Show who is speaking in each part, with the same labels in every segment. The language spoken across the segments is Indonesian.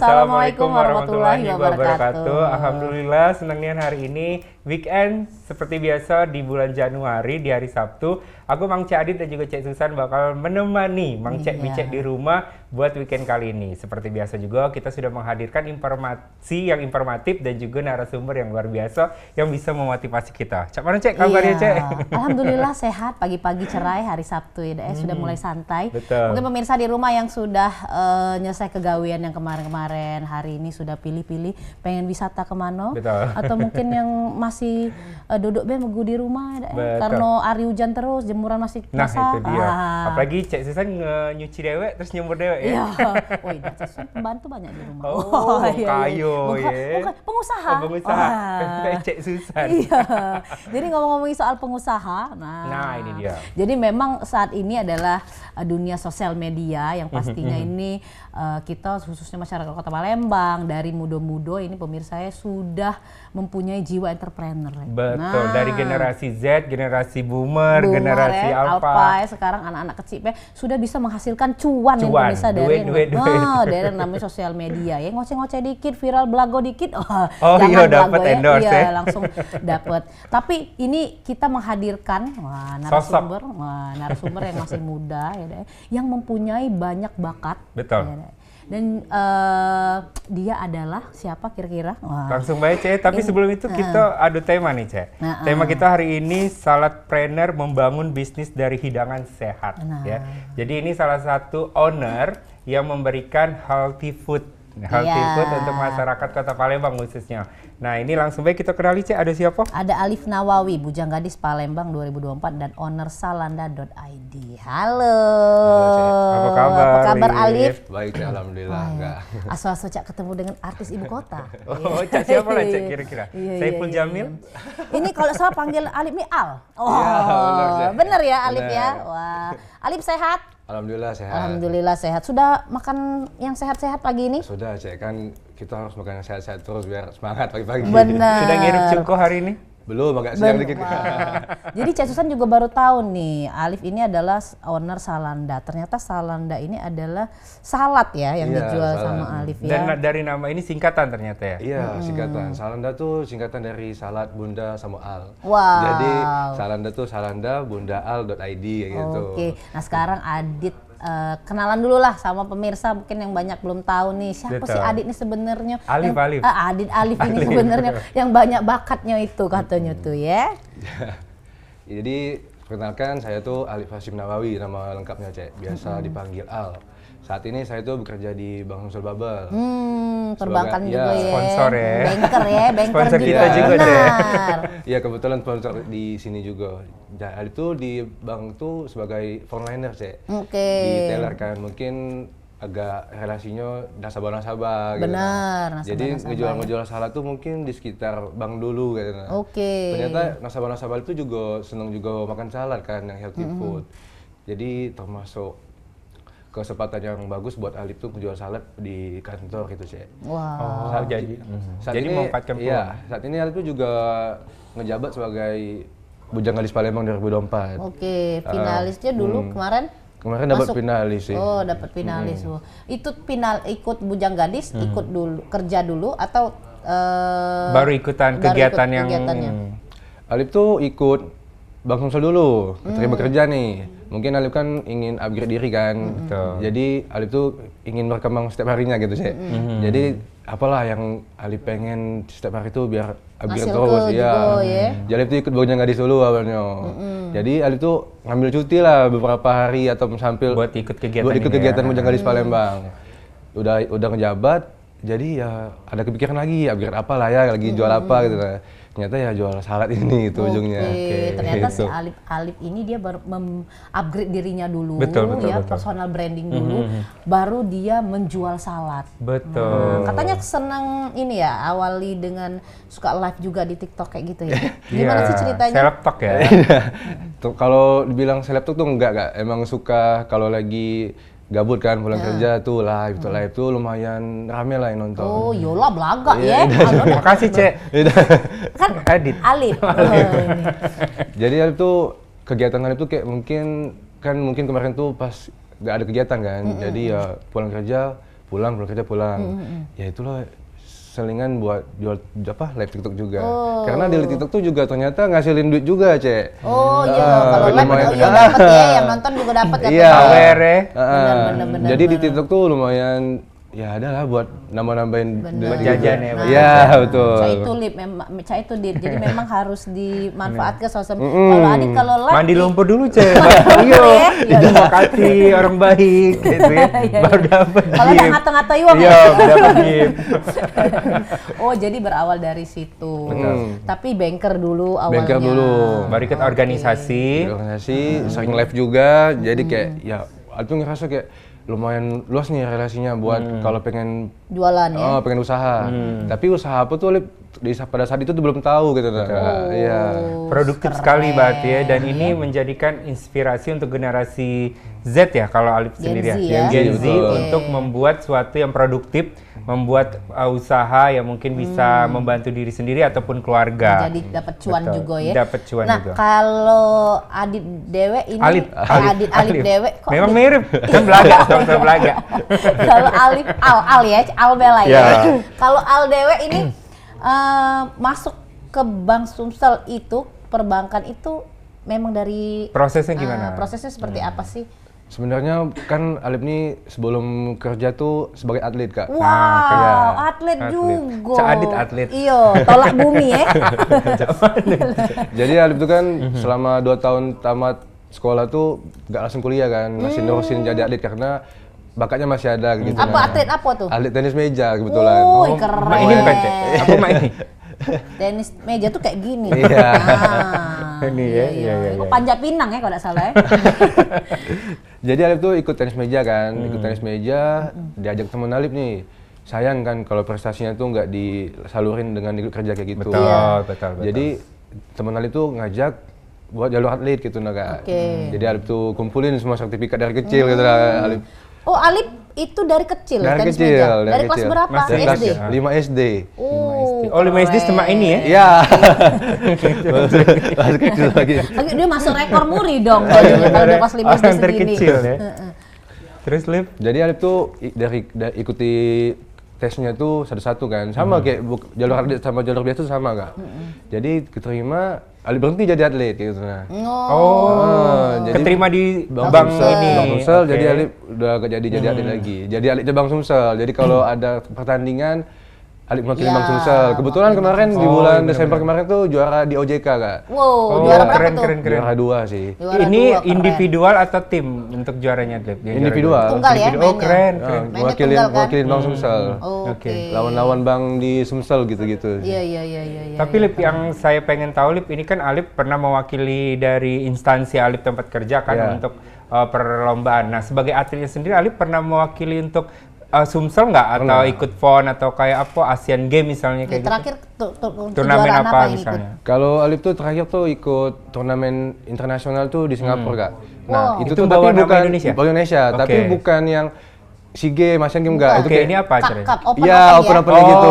Speaker 1: Assalamualaikum warahmatullahi wabarakatuh. Alhamdulillah senang nih hari ini weekend seperti biasa di bulan Januari di hari Sabtu. Aku Mang Cek Adit dan juga Cek Susan bakal menemani Mang Cek Bicek di rumah buat weekend kali ini. Seperti biasa juga kita sudah menghadirkan informasi yang informatif dan juga narasumber yang luar biasa yang bisa memotivasi kita. Cak mana Cek kabarnya Cek?
Speaker 2: Alhamdulillah sehat, pagi-pagi cerai hari Sabtu ya, sudah mulai santai.
Speaker 1: Betul.
Speaker 2: Mungkin pemirsa di rumah yang sudah nyelesai kegawian yang kemarin-kemarin, hari ini sudah pilih-pilih pengen wisata kemana?
Speaker 1: Betul.
Speaker 2: Atau mungkin yang masih duduk menggu di rumah ya, karena hari hujan terus, jemuran masih basah.
Speaker 1: Nah itu dia. Apalagi Cek Susan nyuci dewek terus nyemur dewek ya.
Speaker 2: Iya. Woi, Cek Susan pembantu banyak di rumah.
Speaker 1: Oh, kayo ya.
Speaker 2: Bukan pengusaha.
Speaker 1: Oh, pengusaha. Cek Susan.
Speaker 2: Iya. Jadi ngomong-ngomongin soal pengusaha,
Speaker 1: nah ini dia.
Speaker 2: Jadi memang saat ini adalah dunia sosial media yang pastinya ini kita khususnya masyarakat Kota Palembang dari muda-muda ini pemirsa saya sudah mempunyai jiwa entrepreneur.
Speaker 1: Betul, dari generasi Z, generasi boomer generasi Alpha.
Speaker 2: Sekarang anak-anak kecil sudah bisa menghasilkan cuan yang pemirsa dari yang namanya sosial media. Ya ngoceh-ngoceh dikit, viral belago dikit,
Speaker 1: iya dapat endorse ya.
Speaker 2: Langsung dapat. Tapi ini kita menghadirkan narasumber yang masih muda ya, yang mempunyai banyak bakat.
Speaker 1: Betul.
Speaker 2: Ya, dan dia adalah siapa kira-kira?
Speaker 1: Langsung baik Cek, tapi sebelum itu kita ada tema nih Cek. Tema kita hari ini Saladpreneur membangun bisnis dari hidangan sehat. Ya. Jadi ini salah satu owner yang memberikan healthy food untuk masyarakat Kota Palembang khususnya. Nah ini langsung baik kita kenali Cek, ada siapa?
Speaker 2: Ada Alif Nawawi, Bujang Gadis Palembang 2024 dan owner salanda.id. Halo.
Speaker 1: Apa kabar?
Speaker 2: Apa kabar Alif?
Speaker 3: Baik Cek, alhamdulillah.
Speaker 2: Asal-asal Cak ketemu dengan artis ibu kota.
Speaker 1: Oh Cak siapa lah Cek kira-kira? Saiful Jamil?
Speaker 2: Ini kalau saya panggil Alif ini Al. Bener ya Alif ya? Wah, Alif sehat?
Speaker 3: Alhamdulillah sehat.
Speaker 2: Alhamdulillah sehat. Sudah makan yang sehat-sehat pagi ini?
Speaker 3: Sudah Cek, kan kita harus makan yang sehat-sehat terus biar semangat pagi-pagi.
Speaker 2: Benar.
Speaker 1: Sudah ngirim cuko hari ini?
Speaker 3: Belum, agak siang dikit.
Speaker 2: Jadi Cek Susan juga baru tahu nih, Alif ini adalah owner Salanda. Ternyata Salanda ini adalah salad ya yang dijual sama Alif ya.
Speaker 1: Dan dari nama ini singkatan ternyata ya?
Speaker 3: Iya, singkatan. Salanda tuh singkatan dari salad Bunda sama Al.
Speaker 2: Wow.
Speaker 3: Jadi Salanda tuh salanda bunda al.id gitu.
Speaker 2: Oke. Nah sekarang Adit kenalan dulu lah sama pemirsa mungkin yang banyak belum tahu nih siapa sih Adit ini sebenarnya.
Speaker 1: Alif.
Speaker 2: Alif ini sebenarnya yang banyak bakatnya itu katanya tuh ya.
Speaker 3: Jadi perkenalkan saya tuh Alif Hashim Nawawi nama lengkapnya Cek, biasa dipanggil Al. Saat ini saya tuh bekerja di Bank Sulsel Bubble.
Speaker 2: Perbankan juga ya.
Speaker 1: Sponsor ya.
Speaker 2: Banker
Speaker 1: sponsor
Speaker 2: juga.
Speaker 1: kita juga deh.
Speaker 3: Iya kebetulan sponsor di sini juga. Nah, itu di bank tuh sebagai frontliner Cek. Di teller kan mungkin agak relasinya nasabah-nasabah gitu.
Speaker 2: Benar,
Speaker 3: Jadi ngejual salad tuh mungkin di sekitar bank dulu gitu. Ternyata nasabah-nasabah itu juga seneng juga makan salad kan yang healthy food. Jadi termasuk kesempatan yang bagus buat Alif tuh menjual salad di kantor gitu Cek.
Speaker 2: Wow.
Speaker 1: Jadi memanfaatkan peluang.
Speaker 3: Iya, saat ini Alif tuh juga ngejabat sebagai Bujang Gadis Palembang 2024.
Speaker 2: Oke, finalisnya dulu kemarin
Speaker 3: dapat finalis sih.
Speaker 2: Oh, dapat finalis. Itu ikut Bujang Gadis, ikut dulu kerja dulu atau
Speaker 1: baru ikutan kegiatannya.
Speaker 3: Alif tuh ikut Bank Sumsel dulu, terima kerja nih. Mungkin Alif kan ingin upgrade diri kan. Jadi Alif tuh ingin berkembang setiap harinya gitu Cek. Jadi apalah yang Alif pengen setiap hari itu biar upgrade terus ya. Jadi Alif tuh ikut Bujang Gadis dulu awalnya. Jadi Alif tuh ngambil cuti lah beberapa hari atau sambil
Speaker 1: buat ikut kegiatan
Speaker 3: Bujang Gadis Palembang. Udah ngejabat, jadi ya ada kepikiran lagi upgrade apa lah ya, lagi jual apa gitu lah. Ternyata ya jual salad ini itu ujungnya.
Speaker 2: Ternyata
Speaker 3: gitu.
Speaker 2: si Alif ini dia baru upgrade dirinya dulu,
Speaker 1: betul.
Speaker 2: personal branding dulu, baru dia menjual salad.
Speaker 1: Betul.
Speaker 2: Katanya senang ini ya, awali dengan suka live juga di TikTok kayak gitu ya. Gimana sih ceritanya?
Speaker 1: Seleb talk ya.
Speaker 3: Kalau dibilang seleb talk tuh enggak. Emang suka kalau lagi gabut kan pulang kerja tuh live tuh lumayan rame lah yang nonton.
Speaker 2: Oh yolah belaga ya.
Speaker 1: Makasih Cek.
Speaker 2: Kan
Speaker 1: Adit.
Speaker 2: Alif.
Speaker 3: Jadi Alif tuh kegiatan Alif tuh kayak mungkin kemarin tuh pas gak ada kegiatan kan. Jadi ya pulang kerja pulang kerja pulang. Ya itulah selingan buat jual live TikTok juga. Karena di live TikTok tuh juga ternyata ngasilin duit juga, Cek.
Speaker 2: Oh iya, kalau live dapat ya, yang nonton juga dapat ya.
Speaker 3: Iya.
Speaker 1: Aware
Speaker 2: Bener.
Speaker 3: Jadi di TikTok tuh lumayan ya ada lah buat nambah-nambahin
Speaker 1: buat jajan ya.
Speaker 3: Iya, betul.
Speaker 2: Cak itu Dit. Jadi memang harus dimanfaatkan sosial. Kalau Adit kalau live
Speaker 1: mandi lumpur dulu, Cek.
Speaker 2: Iya.
Speaker 1: Iya, mau kasih orang baik gitu ya. Baru dapat.
Speaker 2: Kalau udah ngata-ngata iwang
Speaker 1: Iya, udah dapat gift.
Speaker 2: Oh, jadi berawal dari situ. Tapi banker dulu awalnya.
Speaker 3: Banker dulu.
Speaker 1: Baru ikut organisasi.
Speaker 3: Sering live juga. Jadi kayak ya aku ngerasa kayak lumayan luas nih relasinya buat kalau pengen
Speaker 2: Jualan ya.
Speaker 3: pengen usaha. Tapi usaha apa tuh pada saat itu tuh belum tahu gitu nah. Iya.
Speaker 1: Produktif sekali berarti ya, dan ini menjadikan inspirasi untuk generasi Z ya kalau Alif sendiri ya. Gen Z untuk membuat suatu yang produktif, membuat usaha yang mungkin bisa membantu diri sendiri ataupun keluarga.
Speaker 2: Jadi dapat cuan juga ya.
Speaker 1: Dapat cuan
Speaker 2: nah,
Speaker 1: juga.
Speaker 2: kalau Adit Dewe ini Adit Dewe kok
Speaker 1: memang mirip kan Belaga, sama Belaga.
Speaker 2: Kalau Alif Al ya, Al Bela ya. Kalau Al Dewe ini masuk ke Bank Sumsel itu, perbankan itu memang dari
Speaker 1: Prosesnya gimana?
Speaker 2: Prosesnya seperti apa sih?
Speaker 3: Sebenarnya kan Alif nih sebelum kerja tuh sebagai atlet, Kak.
Speaker 2: Wow, atlet juga.
Speaker 1: Cak Adit atlet.
Speaker 2: Iya, tolak bumi ya.
Speaker 3: Jadi Alif tuh kan selama 2 tahun tamat sekolah tuh nggak langsung kuliah kan, masih nerusin jadi atlet karena bakatnya masih ada gitu.
Speaker 2: Apa atlet apa tuh?
Speaker 3: Atlet tenis meja kebetulan.
Speaker 2: Oh, keren.
Speaker 1: Mak ini bukan, Cek? Apa mak ini?
Speaker 2: Tenis meja tuh kayak gini.
Speaker 3: Iya.
Speaker 1: Ini ya, iya.
Speaker 2: Oh, Panjat Pinang ya kalau nggak salah ya.
Speaker 3: Jadi Alif tuh ikut tenis meja kan, ikut tenis meja, diajak temen Alif nih. Sayang kan kalau prestasinya tuh nggak disalurin dengan ikut kerja kayak gitu.
Speaker 1: Betul.
Speaker 3: Jadi temen Alif tuh ngajak buat jalur atlet gitu nah, Kak. Jadi Alif tuh kumpulin semua sertifikat dari kecil gitu lah Alif.
Speaker 2: Oh, Alif itu dari kecil
Speaker 3: Dari
Speaker 2: tenis
Speaker 3: kecil,
Speaker 2: meja.
Speaker 3: dari
Speaker 2: Dari kelas
Speaker 3: kecil.
Speaker 2: berapa?
Speaker 1: Masih kelas
Speaker 2: SD.
Speaker 3: 5 SD.
Speaker 1: Oh, 5 SD sama ini ya?
Speaker 3: Iya. Masih kecil lagi.
Speaker 2: Dia masuk rekor muri dong kalau dia kelas 5 SD
Speaker 1: Orang
Speaker 2: segini.
Speaker 1: terkecil ya. Terus Lip?
Speaker 3: Jadi Alif tuh ikuti tesnya tuh satu-satu kan, sama kayak jalur atlet sama jalur biasa tuh sama, Kak. Jadi keterima, Alif berhenti jadi atlet gitu nah.
Speaker 1: Jadi keterima di bank ini.
Speaker 3: Bank Sumsel, jadi Alif udah gak jadi atlet lagi. Jadi atletnya Bank Sumsel. Jadi kalau ada pertandingan Alif mewakili Bank Sumsel. Kebetulan kemarin di bulan Desember kemarin tuh juara di OJK, Kak.
Speaker 2: Wow, juara berapa tuh?
Speaker 1: Keren.
Speaker 3: Juara 2 sih.
Speaker 2: Juara
Speaker 1: Ini
Speaker 2: 2, keren.
Speaker 1: individual atau tim untuk juaranya, Lip?
Speaker 3: Individual.
Speaker 2: Tunggal ya
Speaker 1: Oh,
Speaker 2: mainnya?
Speaker 1: keren.
Speaker 2: Mainnya tunggal kan?
Speaker 3: Mewakilin Bank Sumsel.
Speaker 2: Oke.
Speaker 3: Lawan-lawan bank di Sumsel gitu-gitu.
Speaker 2: Iya.
Speaker 1: Tapi Lip, yang saya pengen tahu Lip, ini kan Alif pernah mewakili dari instansi Alif tempat kerja kan untuk perlombaan. Nah, sebagai atletnya sendiri Alif pernah mewakili untuk Sumsel nggak atau ikut PON atau kayak apa Asian Games misalnya kayak
Speaker 2: Terakhir
Speaker 1: turnamen
Speaker 2: kejuaraan
Speaker 1: apa
Speaker 2: yang
Speaker 1: misalnya?
Speaker 3: Kalau Alif tuh terakhir tuh ikut turnamen internasional tuh di Singapura, Kak. Nah,
Speaker 1: Itu
Speaker 3: tuh
Speaker 1: bawa
Speaker 3: tapi
Speaker 1: nama
Speaker 3: bukan
Speaker 1: Indonesia?
Speaker 3: Indonesia, tapi bukan yang SEA Games, Asian Games enggak. Itu
Speaker 1: Oke,
Speaker 3: kayak
Speaker 1: ini apa acaranya?
Speaker 2: Cup Open
Speaker 3: iya,
Speaker 2: Open
Speaker 3: open
Speaker 2: ya?
Speaker 3: gitu.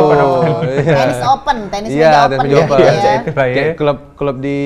Speaker 2: Tenis Open, tenis
Speaker 3: Iya,
Speaker 2: meja
Speaker 3: tenis
Speaker 2: Open
Speaker 3: meja
Speaker 2: gitu
Speaker 3: open.
Speaker 2: ya.
Speaker 1: Itulah ya.
Speaker 3: Kayak klub di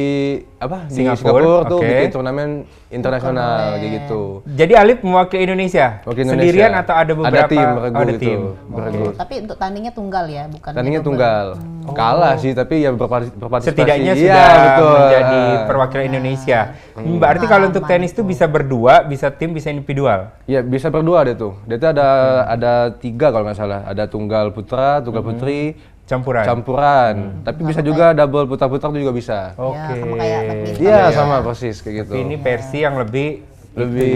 Speaker 3: apa? Di
Speaker 1: Singapura,
Speaker 3: Singapura tuh
Speaker 1: oke.
Speaker 3: bikin turnamen internasional kayak gitu.
Speaker 1: Jadi Alif mewakili Indonesia?
Speaker 3: Wakil Indonesia.
Speaker 1: Sendirian atau ada beberapa?
Speaker 3: Ada tim beregu
Speaker 1: ada
Speaker 3: gitu.
Speaker 1: tim.
Speaker 3: Beregu.
Speaker 2: Tapi untuk tandingnya tunggal ya, bukan
Speaker 3: Tandingnya
Speaker 2: double.
Speaker 3: tunggal. Kalah sih, tapi ya berpartisipasi.
Speaker 1: Setidaknya
Speaker 3: Iya,
Speaker 1: sudah
Speaker 3: betul.
Speaker 1: menjadi perwakilan Indonesia. Berarti kalau untuk tenis itu bisa berdua, bisa tim, bisa individual?
Speaker 3: Iya, bisa berdua deh tuh. Dia tuh ada 3 kalau nggak salah. Ada tunggal putra, tunggal putri, campuran. Tapi bisa juga double putar-putar juga bisa.
Speaker 1: Oke.
Speaker 2: Ya, sama kayak badminton.
Speaker 3: Iya, sama persis kayak gitu.
Speaker 1: Ini versi yang lebih
Speaker 3: Lebih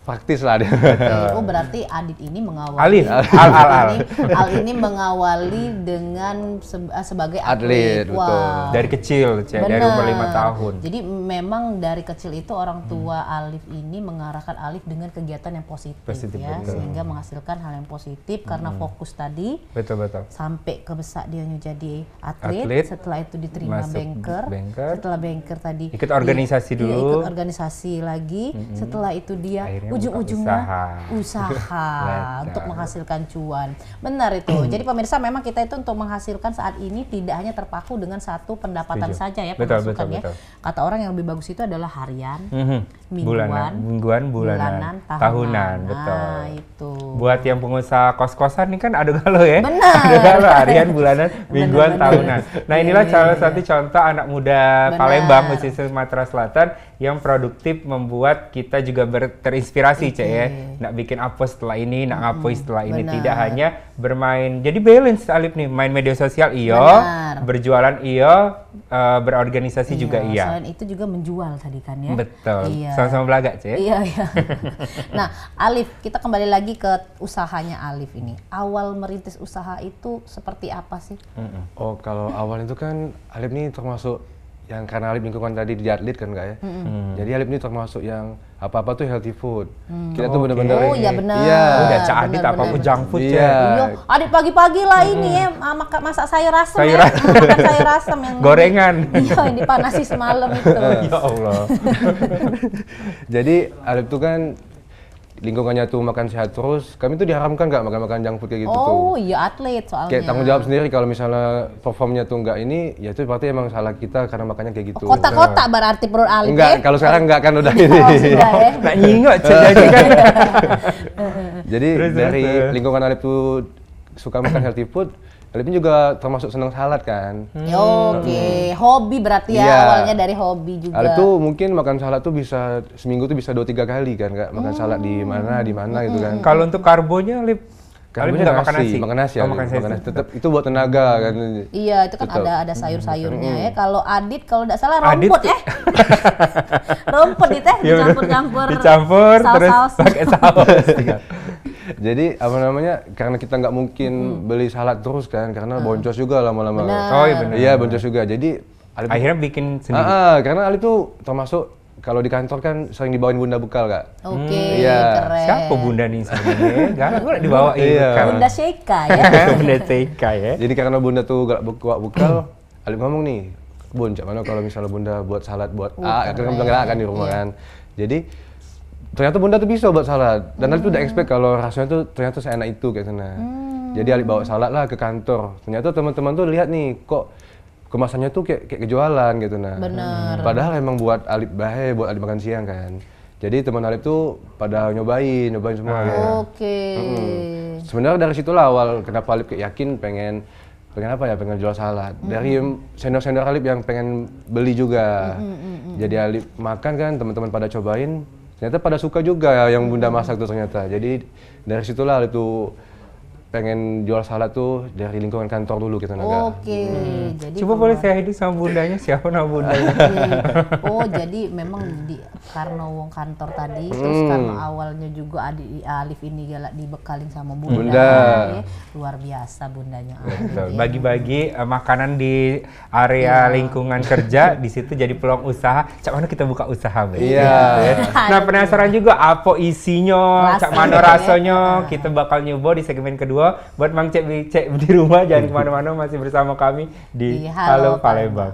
Speaker 3: praktis lah dia.
Speaker 2: Oh, berarti Adit ini mengawali.
Speaker 1: Alif, Al.
Speaker 2: Al ini mengawali dengan sebagai
Speaker 3: Atlet,
Speaker 2: atlet.
Speaker 3: betul.
Speaker 1: Dari kecil, dari umur 5 tahun.
Speaker 2: Jadi memang dari kecil itu orang tua Alif ini mengarahkan Alif dengan kegiatan yang positif ya,
Speaker 1: betul.
Speaker 2: sehingga menghasilkan hal yang positif karena fokus tadi.
Speaker 1: Betul.
Speaker 2: Sampai ke besar dia jadi atlet, setelah itu diterima
Speaker 1: masuk
Speaker 2: banker, setelah banker tadi
Speaker 1: ikut organisasi
Speaker 2: dia
Speaker 1: dulu.
Speaker 2: ikut organisasi lagi, setelah itu dia
Speaker 1: yang
Speaker 2: ujung-ujungnya
Speaker 1: usaha.
Speaker 2: usaha untuk menghasilkan cuan. Benar itu. Jadi pemirsa, memang kita itu untuk menghasilkan saat ini tidak hanya terpaku dengan satu pendapatan
Speaker 1: Setuju.
Speaker 2: saja ya,
Speaker 1: Betul,
Speaker 2: pemasukan ya.
Speaker 1: betul.
Speaker 2: Kata orang yang lebih bagus itu adalah harian,
Speaker 1: Mingguan, bulanan, tahunan, betul.
Speaker 2: Nah, itu.
Speaker 1: Buat yang pengusaha kos-kosan nih kan ada galau ya.
Speaker 2: Benar.
Speaker 1: Ada galau harian, bulanan, mingguan,
Speaker 2: Benar.
Speaker 1: tahunan. Nah, inilah
Speaker 2: Iya,
Speaker 1: salah
Speaker 2: iya,
Speaker 1: satu contoh anak muda
Speaker 2: Benar.
Speaker 1: Palembang, khususnya Sumatera Selatan yang produktif membuat kita juga terinspirasi, Cek ya. Nak bikin apa setelah ini, nak ngapoi setelah ini,
Speaker 2: Benar.
Speaker 1: tidak hanya bermain. Jadi balance Alif nih, main media sosial iyo,
Speaker 2: Benar.
Speaker 1: berjualan iyo, berorganisasi juga iya.
Speaker 2: Selain itu juga menjual tadi kan ya.
Speaker 1: Betul.
Speaker 2: Iya.
Speaker 1: Sama-sama belaga, Cek.
Speaker 2: Iya, iya. Nah, Alif, kita kembali lagi ke usahanya Alif ini. Awal merintis usaha itu seperti apa sih?
Speaker 3: Oh, kalau awal itu kan Alif nih termasuk yang karena Alif lingkungan tadi di atlet kan Kak ya. Jadi Alif ini termasuk yang apa-apa tuh healthy food. Kita tuh bener-bener
Speaker 2: Oh iya benar.
Speaker 3: Iya.
Speaker 1: Udah Cak Adit
Speaker 2: Benar,
Speaker 1: apa-apa
Speaker 2: benar.
Speaker 1: junk food,
Speaker 3: Iya.
Speaker 1: Cek.
Speaker 2: Iya, Adit pagi-pagi lah ini ya masak sayur asem
Speaker 1: Sayur
Speaker 2: ya. Makan sayur asem yang
Speaker 1: Gorengan.
Speaker 2: Iya, yang dipanasi semalam itu.
Speaker 1: Ya Allah.
Speaker 3: Jadi Alif tuh kan lingkungannya tuh makan sehat terus. Kami tuh diharamkan nggak makan-makan junk food kayak gitu tuh.
Speaker 2: Oh, iya atlet soalnya.
Speaker 3: Kayak tanggung jawab sendiri kalau misalnya performnya tuh nggak ini, ya itu berarti emang salah kita karena makannya kayak gitu.
Speaker 2: Kotak-kotak berarti perut Alif.
Speaker 3: Enggak,
Speaker 2: ya?
Speaker 3: kalau sekarang enggak kan udah ini.
Speaker 2: Oh, sudah ya.
Speaker 1: Nak nyingok, Cek, jadi kan.
Speaker 3: Jadi
Speaker 1: Terus,
Speaker 3: dari
Speaker 1: terus.
Speaker 3: lingkungan Alif tuh suka makan healthy food, Alif ini juga termasuk senang salad kan.
Speaker 2: Oke, hobi berarti ya,
Speaker 3: Iya.
Speaker 2: awalnya dari hobi juga.
Speaker 3: Alif tuh mungkin makan salad tuh bisa seminggu tuh bisa 2-3 kali kan, Kak. Makan salad di mana gitu kan.
Speaker 1: Kalau untuk karbonya, Alif
Speaker 3: Karbonya
Speaker 1: nggak makan nasi.
Speaker 3: makan nasi,
Speaker 1: Oh,
Speaker 3: Alif.
Speaker 1: makan
Speaker 3: Makan
Speaker 1: nasi.
Speaker 3: nasi. Tetap itu buat tenaga kan.
Speaker 2: Iya, itu kan
Speaker 3: Betul.
Speaker 2: ada sayur-sayurnya ya. Kalau Adit kalau tidak salah
Speaker 1: Adit-
Speaker 2: rumput ya. Rumput itu
Speaker 1: Iya,
Speaker 2: dicampur-campur.
Speaker 1: dicampur terus
Speaker 2: saus-saus.
Speaker 1: pakai saus.
Speaker 3: Jadi apa namanya? Karena kita nggak mungkin beli salad terus kan, karena boncos juga lama-lama.
Speaker 1: Oh iya benar.
Speaker 3: Iya boncos juga. Jadi Alif
Speaker 1: Akhirnya bikin sendiri.
Speaker 3: karena Alif tuh termasuk kalau di kantor kan sering dibawain bunda bekal, Kak.
Speaker 2: Oke,
Speaker 3: Iya.
Speaker 2: keren.
Speaker 1: Siapa bunda nih sebenarnya? Gak, gue dibawain
Speaker 3: Iya.
Speaker 1: bekal.
Speaker 2: Bunda Sheikha ya.
Speaker 1: Bunda TK ya.
Speaker 3: Jadi karena bunda tuh gak buka bekal, Alif ngomong nih, Bun, cak mana kalau misalnya bunda buat salad buat kan bilang kan di rumah kan. Jadi ternyata bunda tuh bisa buat salad. Dan Alif tuh udah expect kalau rasanya tuh ternyata seenak itu kayak sana. Jadi Alif bawa salad lah ke kantor. Ternyata teman-teman tuh lihat nih, kok kemasannya tuh kayak kejualan gitu nah.
Speaker 2: Bener.
Speaker 3: Padahal emang buat Alif bahe, buat Alif makan siang kan. Jadi teman Alif tuh pada nyobain semua gitu.
Speaker 2: Oke.
Speaker 3: Sebenarnya dari situlah awal kenapa Alif kayak yakin pengen apa ya, pengen jual salad. Dari senior-senior Alif yang pengen beli juga. Jadi Alif makan kan, teman-teman pada cobain, ternyata pada suka juga yang bunda masak tuh ternyata. Jadi dari situlah Alif tuh pengen jual salad tuh dari lingkungan kantor dulu kita naga.
Speaker 2: Oke. Jadi
Speaker 1: Coba boleh saya hidup sama bundanya, siapa nama bundanya?
Speaker 2: Oh, jadi memang karena wong kantor tadi, terus karena awalnya juga Alif ini galak dibekalin sama bunda. Ya. Luar biasa bundanya Alif.
Speaker 1: Betul.
Speaker 2: ya.
Speaker 1: Bagi-bagi makanan di area lingkungan kerja, di situ jadi peluang usaha. Cak mana kita buka usaha, Be?
Speaker 3: Iya.
Speaker 1: Nah, penasaran juga apa isinya, cak mana
Speaker 2: Rasanya,
Speaker 1: rasanya. Kita bakal nyoba di segmen kedua. Buat Mang Cek di rumah, jangan kemana-mana, masih bersama kami di Halo Palembang.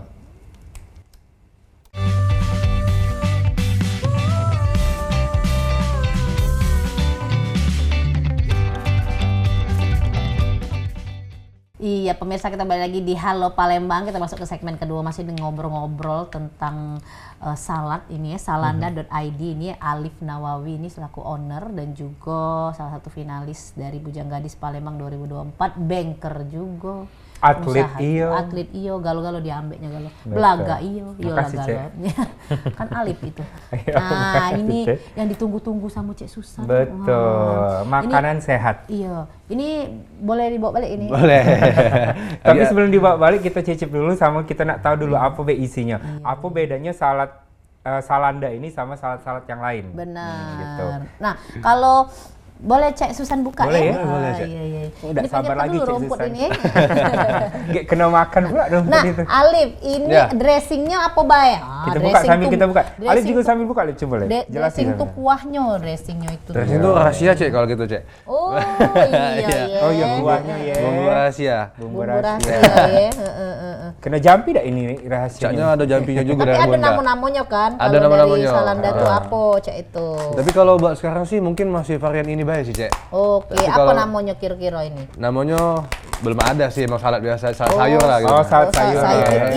Speaker 2: Iya, pemirsa, kita balik lagi di Halo Palembang. Kita masuk ke segmen kedua, masih ngobrol-ngobrol tentang salad ini ya, salanda.id ini Alif Nawawi ini selaku owner dan juga salah satu finalis dari Bujang Gadis Palembang 2024, banker juga.
Speaker 1: Atlet
Speaker 2: Usaha.
Speaker 1: iyo.
Speaker 2: Atlet iyo, galo-galo diambeknya galo.
Speaker 1: Betul.
Speaker 2: Belaga iyo, iyo lah
Speaker 1: Makasih,
Speaker 2: galo. Kan Alif itu.
Speaker 1: Iya,
Speaker 2: Nah,
Speaker 1: makasih,
Speaker 2: ini
Speaker 1: Cek.
Speaker 2: yang ditunggu-tunggu sama Cek Susan.
Speaker 1: Betul,
Speaker 2: Wah.
Speaker 1: makanan sehat.
Speaker 2: Iya, ini boleh dibawa balik ini.
Speaker 3: Boleh.
Speaker 1: Tapi sebelum dibawa balik kita cicip dulu sama kita nak tahu dulu apa be isinya. Apa bedanya salad salanda ini sama salad-salad yang lain?
Speaker 2: Benar.
Speaker 1: Gitu.
Speaker 2: Nah, kalau Boleh Cek Susan buka
Speaker 1: Boleh
Speaker 2: ya?
Speaker 1: ya?
Speaker 3: Boleh, Cek.
Speaker 2: Iya, iya.
Speaker 1: Udah
Speaker 2: Ini
Speaker 1: sabar
Speaker 2: penyet
Speaker 1: lagi,
Speaker 2: dulu
Speaker 1: Cek
Speaker 2: rumput
Speaker 1: Susan.
Speaker 2: ini ya.
Speaker 1: Kayak kena makan pula rumput
Speaker 2: Nah,
Speaker 1: itu.
Speaker 2: Alif, ini
Speaker 3: Ya.
Speaker 2: dressingnya apa bae?
Speaker 1: Kita buka sambil kita buka. Alif juga sambil buka, Alif coba lihat.
Speaker 2: Dressing tuh kuahnya, dressingnya itu.
Speaker 3: Dressing tuh rahasia Cek kalau gitu Cek.
Speaker 2: Oh iya.
Speaker 1: Oh iya kuahnya ya.
Speaker 3: Bumbu rahasia.
Speaker 1: Bumbu
Speaker 2: Bumbu
Speaker 1: rahasia.
Speaker 2: rahasia ya.
Speaker 1: Kena jampi dak ini rahasianya?
Speaker 3: Caknya ada jampinya juga
Speaker 2: Tapi
Speaker 3: dari
Speaker 2: ada
Speaker 3: Bunda.
Speaker 2: nama-namanya kan?
Speaker 3: Ada
Speaker 2: Kalau
Speaker 3: nama-namanya.
Speaker 2: dari Salanda tuh apa Cek itu?
Speaker 3: Tapi kalau buat sekarang sih mungkin masih varian ini baik sih Cek.
Speaker 2: Oke,
Speaker 3: Tapi
Speaker 2: apa
Speaker 3: kalau-
Speaker 2: namanya kira-kira ini?
Speaker 3: Namanya belum ada sih, emang salad biasa, salad sayur lah gitu.
Speaker 1: Oh, salad sayur.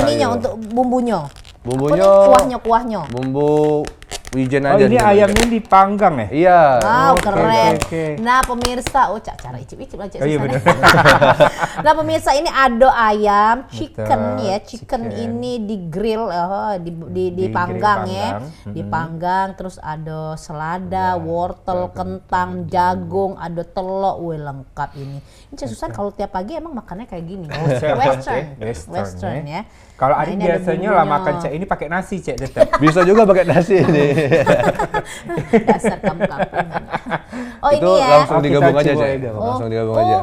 Speaker 2: Ininya
Speaker 3: Sayur.
Speaker 2: untuk bumbunya.
Speaker 3: Bumbunya
Speaker 2: Apa nih? Kuahnya.
Speaker 3: bumbu wijen
Speaker 1: Oh
Speaker 3: aja.
Speaker 1: ini
Speaker 3: gitu,
Speaker 1: ayamnya dipanggang ya?
Speaker 3: Cek. Iya.
Speaker 2: Wow,
Speaker 1: Oke,
Speaker 2: keren.
Speaker 1: oke.
Speaker 2: Nah, pemirsa, cara icip-icip lah Cek
Speaker 1: Oh iya
Speaker 2: Susan.
Speaker 1: benar.
Speaker 2: Nah, pemirsa ini ada ayam, chicken
Speaker 1: Betul,
Speaker 2: ya. Chicken
Speaker 1: chicken.
Speaker 2: ini di grill, dipanggang ya.
Speaker 1: panggang.
Speaker 2: Dipanggang, terus ada selada, wortel, kentang, jagung, ada telur, wih lengkap ini. Ini Cek Susan kalau tiap pagi emang makannya kayak gini.
Speaker 1: Western,
Speaker 2: Western ya.
Speaker 1: Kalau
Speaker 2: Nah,
Speaker 1: Adit
Speaker 2: ini ada
Speaker 1: biasanya lah
Speaker 2: bumbunya.
Speaker 1: makan Cek ini pakai nasi Cek tetap.
Speaker 3: Bisa juga pakai nasi ini.
Speaker 2: Dasar kamu kampungan. Oh
Speaker 3: Itu
Speaker 2: ini ya.
Speaker 3: langsung
Speaker 1: Oh, kita
Speaker 3: digabung aja
Speaker 1: coba
Speaker 3: Cek.
Speaker 1: aja.
Speaker 3: Langsung digabung
Speaker 2: Oh.
Speaker 3: aja.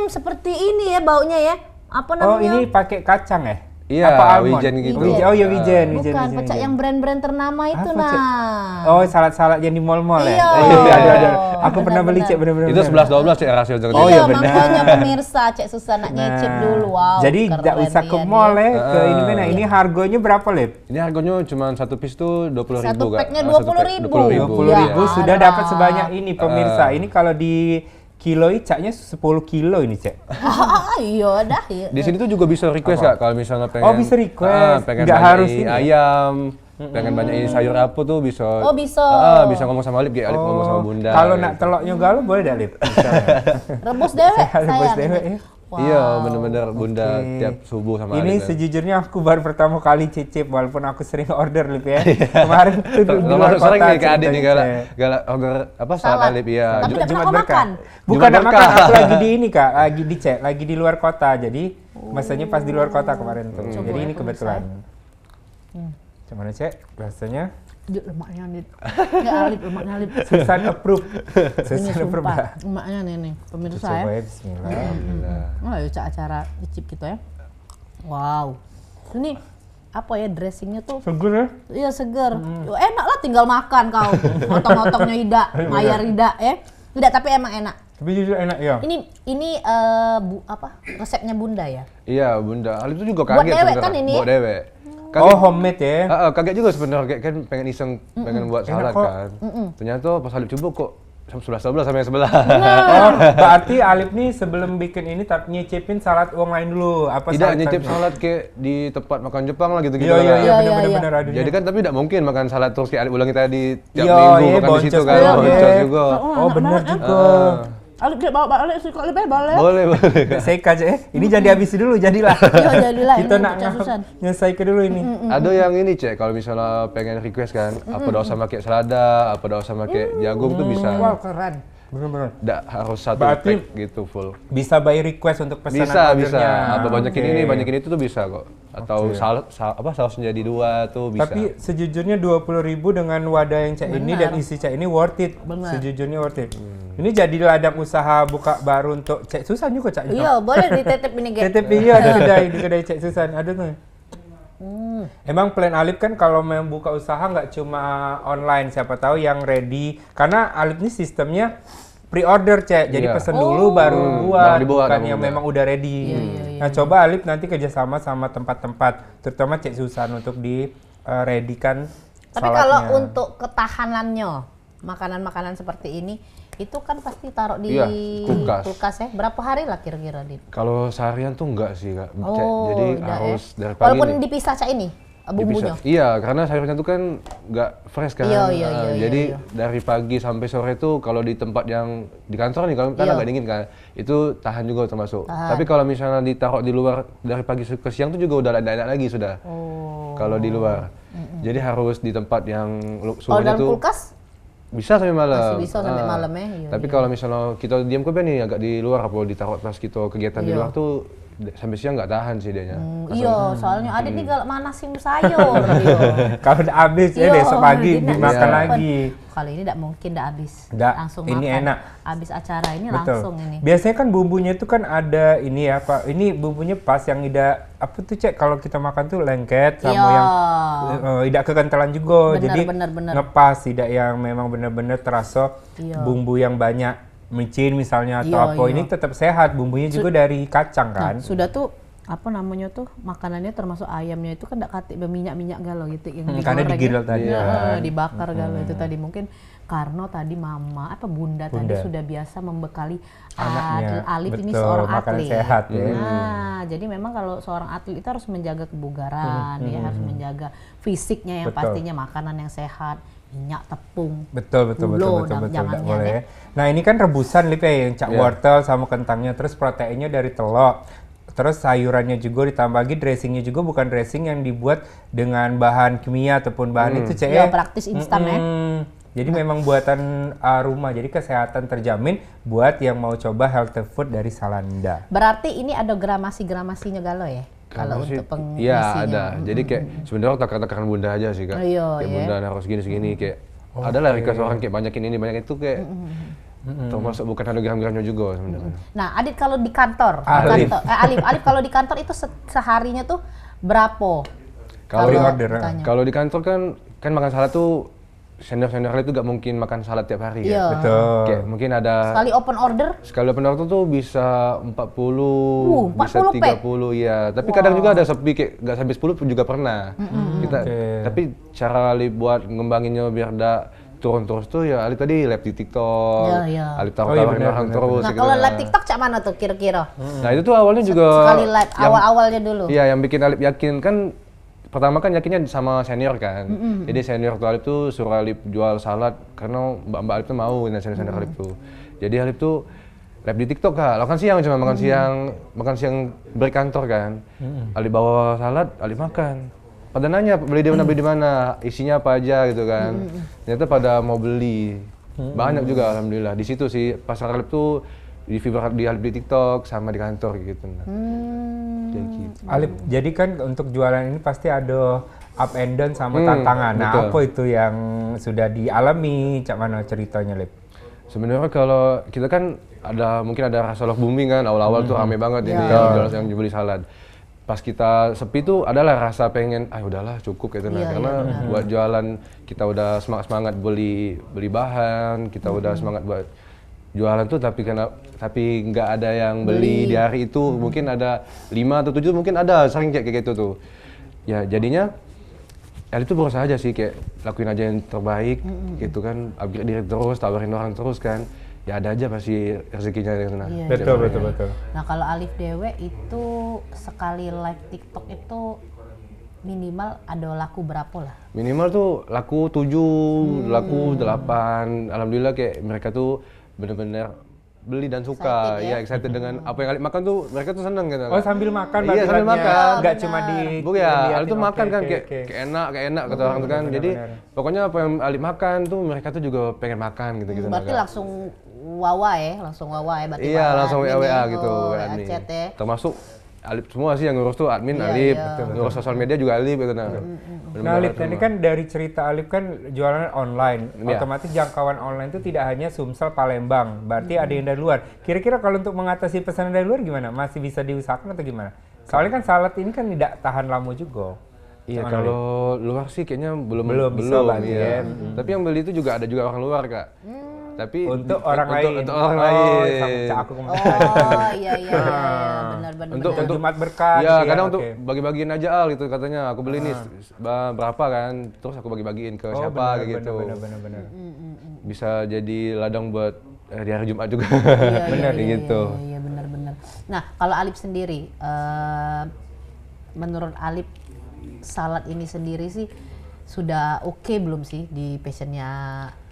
Speaker 2: Seperti ini ya baunya ya. Apa namanya?
Speaker 1: Oh ini pakai kacang ya?
Speaker 3: Iya,
Speaker 1: Apa almond?
Speaker 3: wijen gitu.
Speaker 1: Oh iya wijen,
Speaker 2: Bukan,
Speaker 1: wijen.
Speaker 2: pecak yang brand-brand ternama itu
Speaker 1: Apa, Cek?
Speaker 2: nah.
Speaker 1: Oh salad-salad yang di mall-mall ya?
Speaker 2: Iya.
Speaker 1: Ada. Aku pernah beli Cek bener-bener.
Speaker 3: Itu 11-12 Cek rasio dengan
Speaker 1: Oh, iya, benar.
Speaker 2: Makanya pemirsa Cek Susan nak nyicip dulu. Wow.
Speaker 1: Jadi
Speaker 2: keren
Speaker 1: tidak usah ke
Speaker 2: dia
Speaker 1: mall
Speaker 2: nih.
Speaker 1: ya, ke ini mana? Ini harganya berapa Lip?
Speaker 3: Ini harganya cuma satu piece tuh 20.000
Speaker 2: Satu
Speaker 3: Kak.
Speaker 2: packnya
Speaker 3: Ah,
Speaker 2: 20.000.
Speaker 1: 20.000
Speaker 2: Ya,
Speaker 1: sudah
Speaker 2: parah.
Speaker 1: dapat sebanyak ini pemirsa. Ini kalau di kiloi caknya 10 kilo ini Cek.
Speaker 2: Iya dah. Iya.
Speaker 3: Di sini tuh juga bisa request Kak kalau misalnya pengen.
Speaker 1: Oh, bisa request.
Speaker 3: Pengen
Speaker 1: Nggak
Speaker 3: banyak
Speaker 1: harus
Speaker 3: ini
Speaker 1: ini.
Speaker 3: ayam, pengen banyak ini sayur apa tuh bisa.
Speaker 2: Oh, bisa.
Speaker 3: Bisa ngomong sama Alip, kayak Alip ngomong sama Bunda.
Speaker 1: Kalau
Speaker 3: gitu.
Speaker 1: nak teloknya galau boleh dah Lip.
Speaker 2: Rebus dewek
Speaker 1: Rebus
Speaker 2: sayang.
Speaker 1: dewek, ya.
Speaker 2: Wow.
Speaker 3: Iya, bener-bener Bunda
Speaker 1: Oke.
Speaker 3: tiap subuh sama
Speaker 1: Ini
Speaker 3: Alip.
Speaker 1: sejujurnya aku baru pertama kali cicip walaupun aku sering order Lip ya. Kemarin tuh di luar
Speaker 3: Termasuk sering
Speaker 1: kota
Speaker 3: nih ke Adik nih
Speaker 1: ceritanya,
Speaker 3: galak
Speaker 1: Cek.
Speaker 3: galak order apa
Speaker 2: Salad.
Speaker 3: salad Alip ya.
Speaker 2: Tapi tidak pernah
Speaker 1: Jumat
Speaker 2: kau
Speaker 1: berkah.
Speaker 2: makan.
Speaker 1: Bukan
Speaker 3: Jumat
Speaker 1: nak makan,
Speaker 3: berkah.
Speaker 1: aku lagi di ini Kak, lagi di cek, lagi di luar kota. Jadi masanya pas di luar kota kemarin tuh.
Speaker 2: Coba
Speaker 1: Jadi
Speaker 2: ya,
Speaker 1: ini
Speaker 2: pemirsa.
Speaker 1: kebetulan. Gimana Cek? Rasanya
Speaker 2: Dia lemaknya Alip. Ya Alip, lemaknya Alip.
Speaker 1: Susan approve.
Speaker 2: Ini
Speaker 1: Susan approve.
Speaker 2: sumpah, lemaknya nih pemirsa ya.
Speaker 1: Coba ya bismillah.
Speaker 3: Alhamdulillah.
Speaker 2: Oh, ya acara icip gitu ya. Wow. Ini apa ya dressingnya tuh?
Speaker 1: Seger ya?
Speaker 2: Iya seger. Enak lah tinggal makan kau. Motong-motongnya Ida, mayar Ida ya. Tidak tapi emang enak.
Speaker 1: Tapi jujur enak ya.
Speaker 2: Ini apa resepnya Bunda ya?
Speaker 3: Iya, Bunda. Alip tuh juga
Speaker 2: Buat
Speaker 3: kaget
Speaker 2: dewek
Speaker 3: sebenarnya.
Speaker 2: kan ini?
Speaker 3: Buat dewek.
Speaker 1: Oh homemade ya?
Speaker 3: Kaget juga sebenarnya, kayak kan pengen iseng, pengen buat
Speaker 1: Enak
Speaker 3: salad
Speaker 1: kok.
Speaker 3: kan. Ternyata pas Alip coba kok 11-12 sama yang sebelah.
Speaker 1: Oh, berarti Alip nih sebelum bikin ini tapi nyicipin salad uang lain dulu. Apa
Speaker 3: Tidak
Speaker 1: salad
Speaker 3: nyicip
Speaker 1: tadi?
Speaker 3: salad kayak di tempat makan Jepang lah gitu-gitu
Speaker 1: Iya iya
Speaker 3: lah.
Speaker 1: iya
Speaker 2: Iya,
Speaker 1: benar
Speaker 2: iya,
Speaker 1: benar
Speaker 2: iya.
Speaker 1: adunya.
Speaker 3: Jadi kan tapi tidak mungkin makan salad terus kayak Alip ulangi tadi tiap
Speaker 1: Iya,
Speaker 3: minggu
Speaker 1: iya,
Speaker 3: makan di situ
Speaker 1: boncos
Speaker 3: kan,
Speaker 1: juga.
Speaker 3: boncos juga.
Speaker 1: Oh benar juga.
Speaker 2: Alip dia bawa Alip suka Alip boleh.
Speaker 3: Boleh, boleh.
Speaker 1: Nggak seka aja ini jangan dihabisi dulu jadilah.
Speaker 2: Iya jadilah
Speaker 1: Kita
Speaker 2: ini
Speaker 1: nak
Speaker 2: Cek Susan.
Speaker 1: nyelesaikan dulu ini.
Speaker 3: Ada yang ini Cek, kalau misalnya pengen request kan, apa daun sama kayak selada, apa daun sama kayak jagung tuh bisa.
Speaker 1: Wow keren. Benar-benar.
Speaker 3: Nggak harus satu
Speaker 1: Berarti-
Speaker 3: pack gitu full.
Speaker 1: Bisa by request untuk pesanan
Speaker 3: Bisa, bisa.
Speaker 1: ordernya.
Speaker 3: Apa banyakin
Speaker 1: Oke.
Speaker 3: ini, banyakin itu tuh bisa kok. Atau sausnya jadi 2 tuh bisa.
Speaker 1: Tapi sejujurnya 20.000 dengan wadah yang cak ini dan isi cak ini worth it.
Speaker 2: Benar.
Speaker 1: Sejujurnya worth it. Ini jadi ladang usaha buka baru untuk Cek Susan juga Cak.
Speaker 2: Iya boleh ditetep ini guys.
Speaker 1: TTP iya di kedai Cek Susan ada tuh. Emang plan Alip kan kalau membuka usaha nggak cuma online, siapa tahu yang ready. Karena Alip ini sistemnya pre-order Cek, jadi
Speaker 3: Iya.
Speaker 1: pesen dulu baru buat,
Speaker 3: Baru dibuat,
Speaker 1: bukan
Speaker 3: baru
Speaker 1: yang
Speaker 3: dibuat.
Speaker 1: memang udah ready. Nah coba Alip nanti kerjasama sama tempat-tempat, terutama Cek Susan untuk di ready kan.
Speaker 2: Tapi kalau untuk ketahanannya makanan-makanan seperti ini itu kan pasti taruh di
Speaker 3: Iya, kulkas.
Speaker 2: ya. Berapa hari lah kira-kira di?
Speaker 3: Kalau seharian tuh enggak sih Kak. Cek.
Speaker 2: Oh,
Speaker 3: Jadi
Speaker 2: udah
Speaker 3: harus
Speaker 2: ya.
Speaker 3: dari pagi
Speaker 2: Walaupun
Speaker 3: nih.
Speaker 2: dipisah Cak ini bumbunya.
Speaker 3: Dipisah. Iya, karena sayurnya tuh kan nggak fresh kan.
Speaker 2: Iya, iya,
Speaker 3: Nah,
Speaker 2: iya,
Speaker 3: jadi
Speaker 2: iya.
Speaker 3: dari pagi sampai sore tuh kalau di tempat yang di kantor nih, kalau kan
Speaker 2: Iya.
Speaker 3: agak dingin kan, itu tahan juga termasuk.
Speaker 2: Tahan.
Speaker 3: Tapi kalau misalnya ditaruh di luar dari pagi ke siang tuh juga udah ada enak lagi sudah.
Speaker 2: Oh.
Speaker 3: Kalau di luar. Jadi harus di tempat yang
Speaker 2: Kalau
Speaker 3: suhunya
Speaker 2: dalam
Speaker 3: tuh
Speaker 2: kulkas
Speaker 3: bisa sampai malam.
Speaker 2: masih bisa sampai malam ya. Iya,
Speaker 3: Tapi
Speaker 2: iya.
Speaker 3: kalau misalnya kita diam ke nih agak di luar, apa ditaruh pas kita kegiatan di
Speaker 2: Iya.
Speaker 3: luar tuh sampai siang nggak tahan sih dianya.
Speaker 2: Iya, soalnya Adit nih galak manasin sayur. Iya.
Speaker 1: Kalau udah habis ya
Speaker 2: Iya,
Speaker 1: besok pagi
Speaker 2: dia nak
Speaker 1: dimakan
Speaker 2: simpen.
Speaker 1: lagi.
Speaker 2: Kali ini tidak mungkin tidak habis.
Speaker 1: Nggak,
Speaker 2: Langsung
Speaker 1: ini
Speaker 2: makan.
Speaker 1: enak.
Speaker 2: Habis acara ini
Speaker 1: Betul.
Speaker 2: langsung ini.
Speaker 1: Biasanya kan bumbunya itu kan ada ini ya Pak. Ini bumbunya pas yang tidak apa tuh Cek kalau kita makan tuh lengket sama
Speaker 2: Iya.
Speaker 1: yang tidak kekentalan juga.
Speaker 2: Bener,
Speaker 1: Jadi
Speaker 2: bener.
Speaker 1: ngepas, tidak yang memang benar-benar terasa
Speaker 2: Iya.
Speaker 1: bumbu yang banyak micin misalnya atau
Speaker 2: Iya,
Speaker 1: apa.
Speaker 2: iya.
Speaker 1: Ini tetap sehat. Bumbunya juga dari kacang kan.
Speaker 2: Nah, sudah tuh apa namanya tuh makanannya termasuk ayamnya itu kan tidak katik berminyak-minyak galau gitu yang
Speaker 1: Karena
Speaker 2: digoreng
Speaker 1: digrill
Speaker 2: ya.
Speaker 1: tadi
Speaker 2: Iya,
Speaker 1: kan.
Speaker 2: dibakar galau itu tadi mungkin karena tadi bunda tadi
Speaker 1: Bunda.
Speaker 2: sudah biasa membekali
Speaker 1: Anaknya.
Speaker 2: Alif ini
Speaker 1: Betul,
Speaker 2: seorang
Speaker 1: makanan
Speaker 2: atlet.
Speaker 1: sehat ya.
Speaker 2: Nah, jadi memang kalau seorang atlet itu harus menjaga kebugaran, ya harus menjaga fisiknya yang
Speaker 1: Betul.
Speaker 2: pastinya makanan yang sehat, minyak tepung.
Speaker 1: Betul,
Speaker 2: Gula,
Speaker 1: betul.
Speaker 2: jangan
Speaker 1: Nggak
Speaker 2: ya,
Speaker 1: boleh
Speaker 2: Nek.
Speaker 1: ya. Nah ini kan rebusan Lip ya, yang cak
Speaker 3: Iya.
Speaker 1: wortel sama kentangnya, terus proteinnya dari telur. Terus sayurannya juga ditambah lagi, dressingnya juga bukan dressing yang dibuat dengan bahan kimia ataupun bahan itu Cek
Speaker 2: Ya, praktis instan ya.
Speaker 1: Jadi memang buatan rumah, jadi kesehatan terjamin buat yang mau coba healthy food dari Salanda.
Speaker 2: Berarti ini ada gramasi-gramasinya galau ya? Kalau
Speaker 3: sih,
Speaker 2: untuk pengisinya.
Speaker 3: iya ada. Jadi kayak sebenarnya takaran bunda aja sih kak.
Speaker 2: Iya,
Speaker 3: Kayak
Speaker 2: iya.
Speaker 3: bunda harus segini kayak ada lah request orang kayak banyakin ini banyak itu kayak termasuk bukan ada gram-gramnya juga sebenarnya.
Speaker 2: Nah, Adit kalau di kantor,
Speaker 1: Alif.
Speaker 2: Alif kalau di kantor itu seharinya tuh berapa?
Speaker 3: Kalau
Speaker 1: di order,
Speaker 2: ditanya?
Speaker 3: Kalau di kantor kan makan salad tuh senior itu gak mungkin makan salad tiap hari
Speaker 2: Iya.
Speaker 3: ya.
Speaker 1: Betul.
Speaker 3: Kayak mungkin ada
Speaker 2: Sekali open order,
Speaker 3: sekali open order tuh bisa 40, bisa
Speaker 2: 40 pack?
Speaker 3: 30 ya. Tapi kadang juga ada sepi kayak nggak sampai 10 pun juga pernah. Kita
Speaker 1: Oke.
Speaker 3: tapi cara Ali buat ngembanginnya biar nggak turun terus tuh ya Ali tadi live di TikTok.
Speaker 2: Iya, iya.
Speaker 3: Ali
Speaker 1: Oh, iya,
Speaker 3: tawarin
Speaker 1: benar,
Speaker 3: orang
Speaker 1: benar,
Speaker 3: terus
Speaker 2: nah
Speaker 3: gitu
Speaker 2: kalau
Speaker 3: kan.
Speaker 2: live TikTok cak mana tuh kira-kira?
Speaker 3: Nah, itu tuh awalnya juga
Speaker 2: Sekali live,
Speaker 3: yang-
Speaker 2: awal-awalnya dulu.
Speaker 3: Iya, yang bikin Alip yakin kan pertama kan yakinnya sama senior kan. Jadi senior tuh Alip tuh suruh Alip jual salad karena mbak Alip tuh mau dengan senior Alip tuh. Jadi Alip tuh live di TikTok kak, makan siang cuma makan siang break kantor kan. Alip bawa salad, Alip makan. Pada nanya beli di mana, isinya apa aja gitu kan. Ternyata pada mau beli. Banyak juga alhamdulillah. Di situ sih pasar Alip tuh di Alip di TikTok sama di kantor gitu. Kayak gitu.
Speaker 1: Alip, jadi kan untuk jualan ini pasti ada up and down sama tantangan. Nah,
Speaker 3: betul.
Speaker 1: apa itu yang sudah dialami? Cak mana ceritanya, Lip?
Speaker 3: Sebenarnya kalau kita kan mungkin ada rasa love booming kan awal-awal tuh rame banget ini yang beli salad. Pas kita sepi tuh adalah rasa pengen udahlah cukup gitu
Speaker 2: Iya,
Speaker 3: karena buat jualan kita udah semangat beli bahan, kita udah semangat buat jualan tuh tapi nggak ada yang beli di hari itu. Mungkin ada 5 atau 7 mungkin ada sering kayak gitu tuh. Ya jadinya itu berusaha aja sih kayak lakuin aja yang terbaik gitu kan, upgrade diri terus, tawarin orang terus kan. Ya ada aja pasti rezekinya yang sana.
Speaker 2: Iya,
Speaker 1: Betul.
Speaker 2: Nah kalau Alif Dewe itu sekali live TikTok itu minimal ada laku berapa lah?
Speaker 3: Minimal tuh laku 7, laku 8. Alhamdulillah kayak mereka tuh bener-bener beli dan suka.
Speaker 2: Excited ya?
Speaker 3: Excited dengan apa yang Alip makan tuh mereka tuh seneng gitu.
Speaker 1: Oh, sambil makan
Speaker 3: Iya, sambil
Speaker 1: bagi-baginya.
Speaker 3: makan.
Speaker 1: Nggak cuma di
Speaker 3: Bu ya,
Speaker 1: diliatin.
Speaker 3: Alip tuh
Speaker 1: Oke,
Speaker 3: makan kan
Speaker 1: oke,
Speaker 3: kayak
Speaker 1: oke.
Speaker 3: kayak enak kata orang tuh kan. Jadi pokoknya apa yang Alip makan tuh mereka tuh juga pengen makan gitu-gitu.
Speaker 2: Berarti
Speaker 3: Kak.
Speaker 2: langsung wawa ya, berarti
Speaker 3: Iya,
Speaker 2: wawa
Speaker 3: langsung
Speaker 2: admin
Speaker 3: WA
Speaker 2: ya.
Speaker 3: gitu,
Speaker 2: Oh,
Speaker 3: WA
Speaker 2: WA
Speaker 3: admin.
Speaker 2: chat ya.
Speaker 3: Termasuk Alip semua sih yang ngurus tuh admin
Speaker 2: Iya,
Speaker 3: Alip,
Speaker 2: iya.
Speaker 3: ngurus sosial media juga Alip gitu nah.
Speaker 1: Nah, Alip, ini kan dari cerita Alip kan jualan online.
Speaker 3: Iya.
Speaker 1: Otomatis jangkauan online itu tidak hanya Sumsel, Palembang. Berarti ada yang dari luar. Kira-kira kalau untuk mengatasi pesanan dari luar gimana? Masih bisa diusahakan atau gimana? Soalnya kan salad ini kan tidak tahan lama juga.
Speaker 3: Iya,
Speaker 1: Gimana,
Speaker 3: kalau luar sih kayaknya belum
Speaker 1: bisa bagi
Speaker 3: iya.
Speaker 1: ya.
Speaker 3: Tapi yang beli itu juga ada juga orang luar, Kak. Tapi
Speaker 1: Untuk orang lain.
Speaker 3: Untuk orang
Speaker 1: Oh,
Speaker 3: lain.
Speaker 1: sama Cak aku kemarin.
Speaker 2: Oh iya benar-benar.
Speaker 3: Untuk
Speaker 1: Jumat berkah.
Speaker 3: Ya,
Speaker 1: gitu
Speaker 3: kadang
Speaker 1: oke.
Speaker 3: untuk bagi-bagiin aja Al gitu katanya. Aku beli nih berapa kan, terus aku bagi-bagiin ke
Speaker 1: Oh,
Speaker 3: siapa
Speaker 1: benar,
Speaker 3: kayak gitu.
Speaker 1: benar.
Speaker 3: Bisa jadi ladang buat di hari Jumat juga.
Speaker 2: Benar
Speaker 3: Kayak gitu.
Speaker 2: Iya benar-benar. Nah kalau Alip sendiri, menurut Alip salad ini sendiri sih sudah oke belum sih di passionnya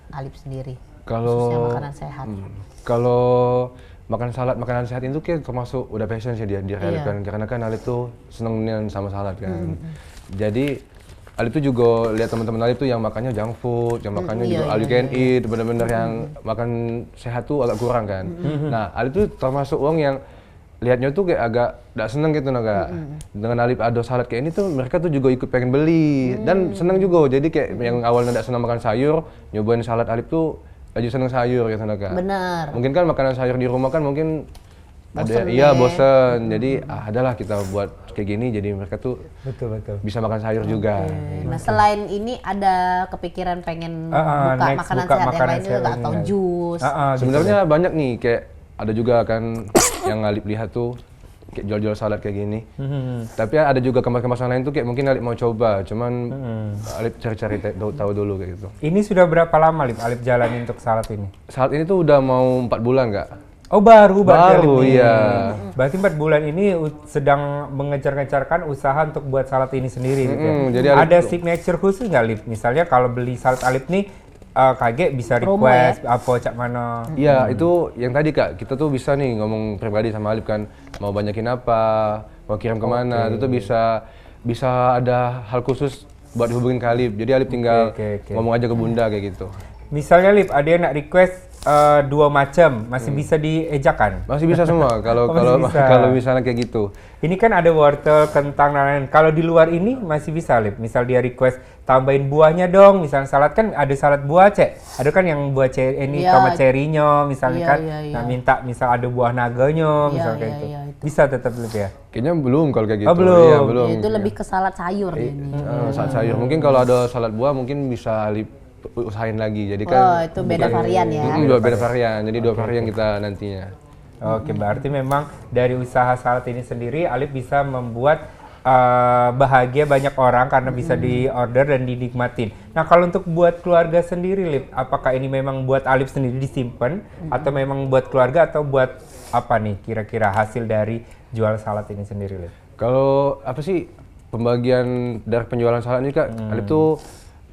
Speaker 2: Alip sendiri? Khususnya makanan sehat.
Speaker 3: Kalau makanan sehat itu kayak termasuk udah passion sih dia Alip kan, karena kan Alip tuh seneng sama salad kan. Jadi Alip tuh juga lihat teman-teman Alip tuh yang makannya junk food, yang makannya juga all you can eat, bener-bener yang makan sehat tuh agak kurang kan. Nah Alip tuh termasuk uang yang lihatnya tuh kayak agak nggak seneng gitu Kak. Dengan Alip ada salad kayak ini tuh mereka tuh juga ikut pengen beli dan seneng juga. Jadi kayak yang awalnya nggak senang makan sayur, nyobain salad Alip tuh lagi seneng sayur gitu Kak.
Speaker 2: Benar.
Speaker 3: Mungkin kan makanan sayur di rumah kan mungkin
Speaker 2: Bosen
Speaker 3: bosen. Jadi adalah kita buat kayak gini jadi mereka tuh
Speaker 1: Betul.
Speaker 3: bisa makan sayur juga.
Speaker 2: Nah selain ini ada kepikiran pengen buka
Speaker 1: next
Speaker 2: makanan
Speaker 1: buka
Speaker 2: sehat yang
Speaker 1: makanan
Speaker 2: lain juga
Speaker 1: sehat
Speaker 2: atau
Speaker 1: lain.
Speaker 2: jus?
Speaker 3: Sebenarnya banyak nih kayak ada juga kan yang Alip lihat tuh kayak jual-jual salad kayak gini. Tapi ada juga kemasan lain tuh kayak mungkin Alip mau coba, cuman Alip cari-cari tahu dulu kayak gitu.
Speaker 1: Ini sudah berapa lama Alip jalanin untuk salad ini?
Speaker 3: Salad ini tuh udah mau 4 bulan Kak.
Speaker 1: Oh baru
Speaker 3: Baru,
Speaker 1: ini.
Speaker 3: iya.
Speaker 1: Berarti 4 bulan ini sedang mengejar-ngejarkan usaha untuk buat salad ini sendiri gitu ya?
Speaker 3: jadi Alip
Speaker 1: Ada signature khusus nggak Lip? Misalnya kalau beli salad Alip nih, kaget bisa
Speaker 2: Promo
Speaker 1: request apa cak mana?
Speaker 3: Iya, itu yang tadi Kak, kita tuh bisa nih ngomong pribadi sama Alip kan, mau banyakin apa, mau kirim kemana, itu tuh bisa ada hal khusus buat dihubungin ke Alip. Jadi Alip tinggal
Speaker 1: Oke.
Speaker 3: ngomong aja ke Bunda kayak gitu.
Speaker 1: Misalnya Lip, ada yang nak request 2 macam, masih bisa diejakan?
Speaker 3: Masih bisa semua kalau
Speaker 1: Masih bisa.
Speaker 3: kalau misalnya kayak gitu.
Speaker 1: Ini kan ada wortel, kentang, dan lain-lain. Kalau di luar ini masih bisa Lip. Misal dia request tambahin buahnya dong. Misalnya salad kan ada salad buah Cek. Ada kan yang buah ini
Speaker 2: Iya.
Speaker 1: tomat cherry-nya misalnya
Speaker 2: Iya,
Speaker 1: kan.
Speaker 2: iya.
Speaker 1: Nah minta misal ada buah naganya misalnya kayak gitu.
Speaker 2: itu.
Speaker 1: Bisa tetap Lip ya?
Speaker 3: Kayaknya belum kalau kayak gitu.
Speaker 1: Oh, belum.
Speaker 3: Iya, belum.
Speaker 2: Itu lebih ke salad sayur ini.
Speaker 3: Salad sayur. Mungkin kalau ada salad buah mungkin bisa Alip usahain lagi. Jadi kan
Speaker 2: Oh, itu beda varian ya.
Speaker 3: Beda varian. Jadi 2 varian kita nantinya.
Speaker 1: Oke, berarti memang dari usaha salad ini sendiri Alip bisa membuat bahagia banyak orang karena bisa diorder dan dinikmatin. Nah, kalau untuk buat keluarga sendiri, Lip, apakah ini memang buat Alip sendiri disimpan atau memang buat keluarga atau buat apa nih kira-kira hasil dari jual salad ini sendiri, Lip?
Speaker 3: Kalau apa sih pembagian dari penjualan salad ini Kak, Alip tuh